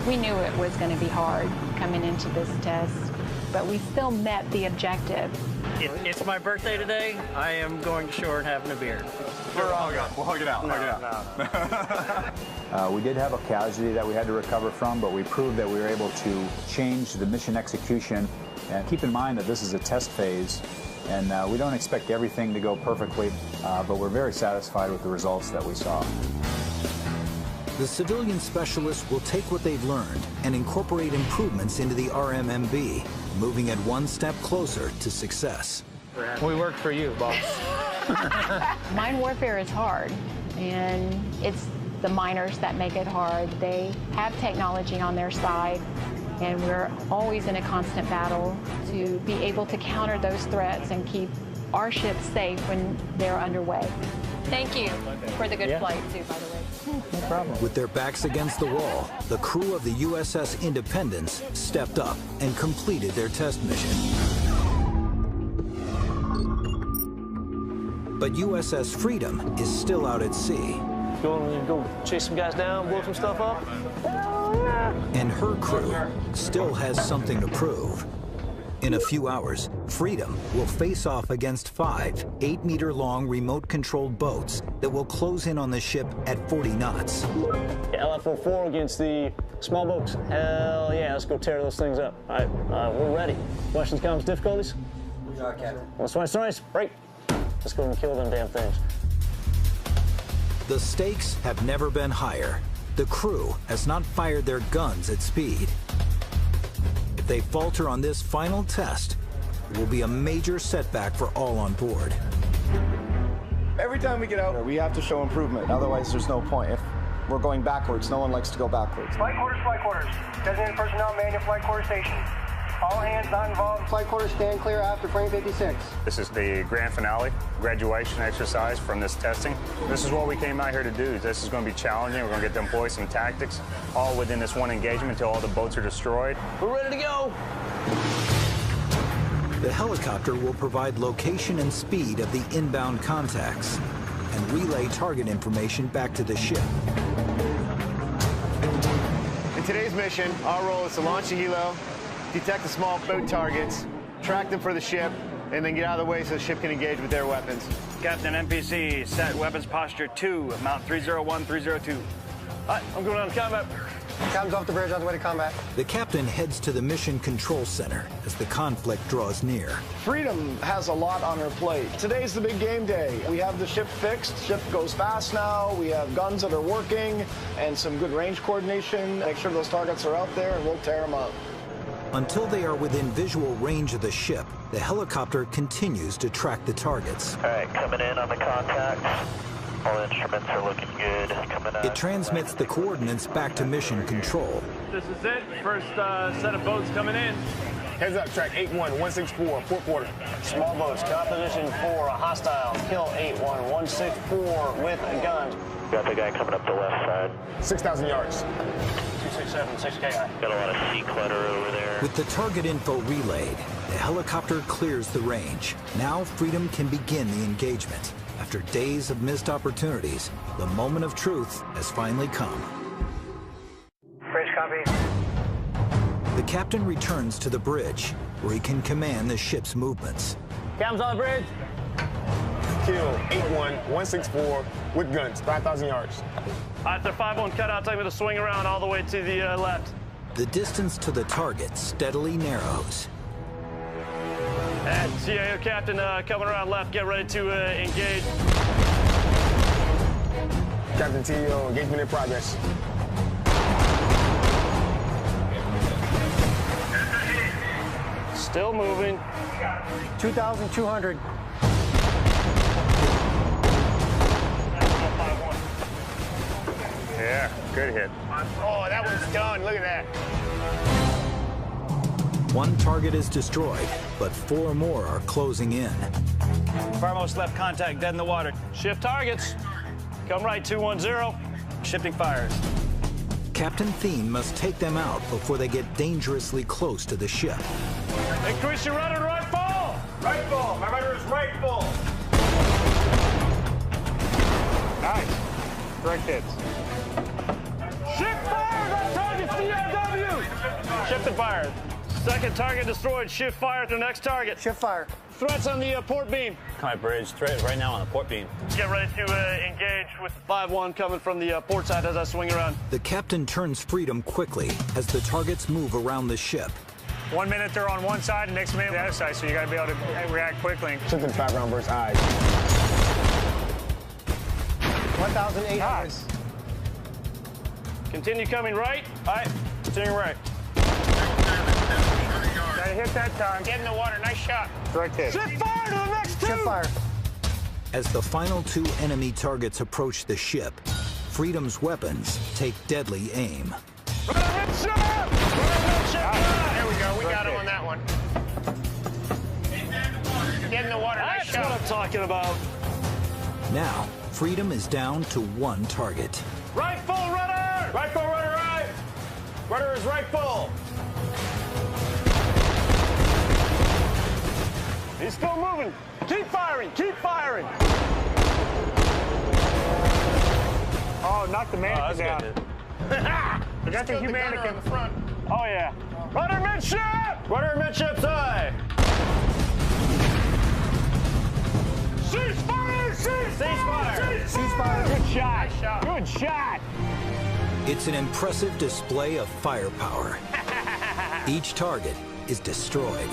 We knew it was going to be hard coming into this test, but we still met the objective. It's my birthday today. I am going to shore and having a beer. We'll hug it out. We did have a casualty that we had to recover from, but we proved that we were able to change the mission execution. And keep in mind that this is a test phase, and we don't expect everything to go perfectly, but we're very satisfied with the results that we saw. The civilian specialists will take what they've learned and incorporate improvements into the RMMB, moving it one step closer to success. We work for you, boss. Mine warfare is hard, and it's the miners that make it hard. They have technology on their side, and we're always in a constant battle to be able to counter those threats and keep our ships safe when they're underway. Thank you for the good flight, too, by the way. No problem. With their backs against the wall, the crew of the USS Independence stepped up and completed their test mission. But USS Freedom is still out at sea. Go chase some guys down, blow some stuff up? And her crew still has something to prove. In a few hours, Freedom will face off against 5 8-meter-long remote-controlled boats that will close in on the ship at 40 knots. LF-04 against the small boats. Hell yeah, let's go tear those things up. All right, we're ready. Questions, comments, difficulties? We are, Captain. Nice. Break. Let's go and kill them damn things. The stakes have never been higher. The crew has not fired their guns at speed. If they falter on this final test, it will be a major setback for all on board. Every time we get out, we have to show improvement. Otherwise, there's no point. If we're going backwards, no one likes to go backwards. Flight quarters. Designated personnel, manual flight quarter station. All hands not involved. Flight quarters stand clear after frame 56. This is the grand finale, graduation exercise from this testing. This is what we came out here to do. This is going to be challenging. We're going to get to employ some tactics, all within this one engagement until all the boats are destroyed. We're ready to go. The helicopter will provide location and speed of the inbound contacts and relay target information back to the ship. In today's mission, our role is to launch the helo, detect the small boat targets, track them for the ship, and then get out of the way so the ship can engage with their weapons. Captain NPC, set weapons posture 2, Mount 301, 302. All right, I'm going on combat. Captain's off the bridge on the way to combat. The captain heads to the Mission Control Center as the conflict draws near. Freedom has a lot on her plate. Today's the big game day. We have the ship fixed. Ship goes fast now. We have guns that are working and some good range coordination. Make sure those targets are out there and we'll tear them up. Until they are within visual range of the ship, the helicopter continues to track the targets. All right, coming in on the contacts. All instruments are looking good. Coming out. It transmits the coordinates back to Mission Control. This is it. First set of boats coming in. Heads up, track 81164, port quarter. Small boats, composition 4, a hostile, kill 81164 with a gun. Got the guy coming up the left side. 6,000 yards. 267, 6K. Got a lot of sea clutter over there. With the target info relayed, The helicopter clears the range. Now Freedom can begin the engagement. After days of missed opportunities, the moment of truth has finally come. Bridge copy. The captain returns to the bridge, where he can command the ship's movements. Captain's on the bridge. Kill 8-1-164 with guns, 5,000 yards. After 5-1 cutout, take me to swing around all the way to the left. The distance to the target steadily narrows. And CAO captain coming around left, get ready to engage. Captain TO, engagement in progress. Still moving. 2,200. Yeah, good hit. Oh, that one's done. Look at that. One target is destroyed, but 4 more are closing in. Farmost left contact, dead in the water. Shift targets. Come right, 210. Shifting fires. Captain Thien must take them out before they get dangerously close to the ship. Increase your rudder, right full! Right full. My rudder is right full. Nice. Direct hits. Shift fires on target, COW! Shift and fire. Second target destroyed. Shift fire at the next target. Shift fire. Threats on the port beam. Hi, bridge. Threat right now on the port beam. Get ready to engage with 5-1 coming from the port side as I swing around. The captain turns Freedom quickly as the targets move around the ship. 1 minute they're on one side, next minute the other side, so you got to be able to react quickly. Something's background versus eyes. 1,800. Nice. Continue coming right. All right, continue right. Got to hit that time. Get in the water. Nice shot. Direct hit. Shift fire to the next 2. Shift fire. As the final 2 enemy targets approach the ship, Freedom's weapons take deadly aim. Rudder ship! There we go. We got him on that one. Get in the water. Nice That's what shot. I'm talking about. Now, Freedom is down to 1 target. Right full rudder! Right full, rudder right. Rudder is right full. He's still moving. Keep firing, keep firing. Oh, knocked the mannequin down. Good. I got the humannequin. On the front. Oh, yeah. Rudder midship! Rudder midship side. Cease fire! Cease fire! Cease fire. Good shot. Nice shot. Good shot. It's an impressive display of firepower. Each target is destroyed.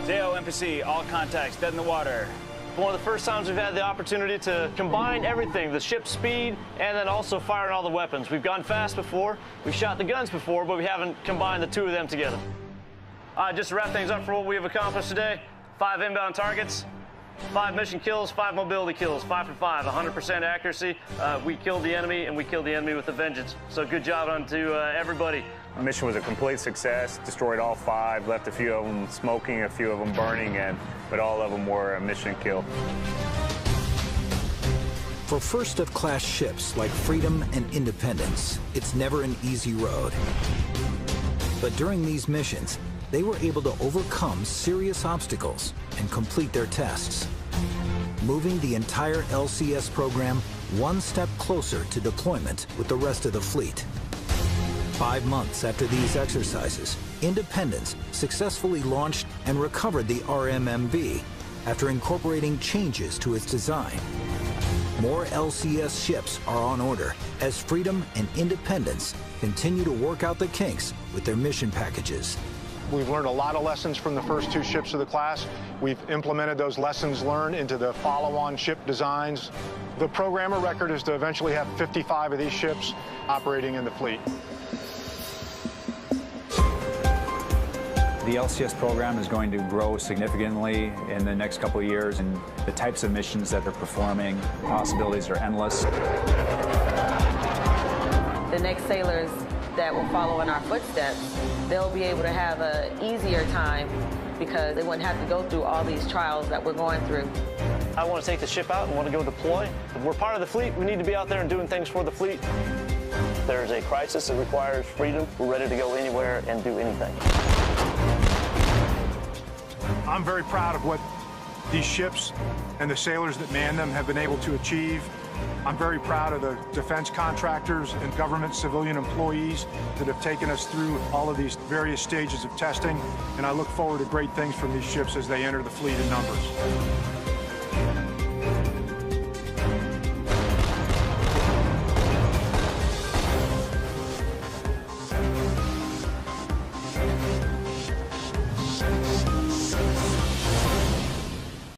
ZAO MPC, all contacts, dead in the water. One of the first times we've had the opportunity to combine everything, the ship's speed, and then also firing all the weapons. We've gone fast before, we've shot the guns before, but we haven't combined the 2 of them together. Just to wrap things up for what we have accomplished today, 5 inbound targets, 5 mission kills, 5 mobility kills, 5 for 5, 100% accuracy. We killed the enemy, and we killed the enemy with a vengeance. So good job on to everybody. The mission was a complete success. Destroyed all 5, left a few of them smoking, a few of them burning, but all of them were a mission kill. For first-of-class ships like Freedom and Independence, it's never an easy road. But during these missions, they were able to overcome serious obstacles and complete their tests, moving the entire LCS program 1 step closer to deployment with the rest of the fleet. 5 months after these exercises, Independence successfully launched and recovered the RMMV after incorporating changes to its design. More LCS ships are on order as Freedom and Independence continue to work out the kinks with their mission packages. We've learned a lot of lessons from the first 2 ships of the class. We've implemented those lessons learned into the follow-on ship designs. The programmer record is to eventually have 55 of these ships operating in the fleet. The LCS program is going to grow significantly in the next couple of years, and the types of missions that they're performing, possibilities are endless. The next sailors that will follow in our footsteps, they'll be able to have an easier time because they wouldn't have to go through all these trials that we're going through. I want to take the ship out and want to go deploy. If we're part of the fleet, we need to be out there and doing things for the fleet. If there's a crisis that requires freedom, we're ready to go anywhere and do anything. I'm very proud of what these ships and the sailors that man them have been able to achieve. I'm very proud of the defense contractors and government civilian employees that have taken us through all of these various stages of testing, and I look forward to great things from these ships as they enter the fleet in numbers.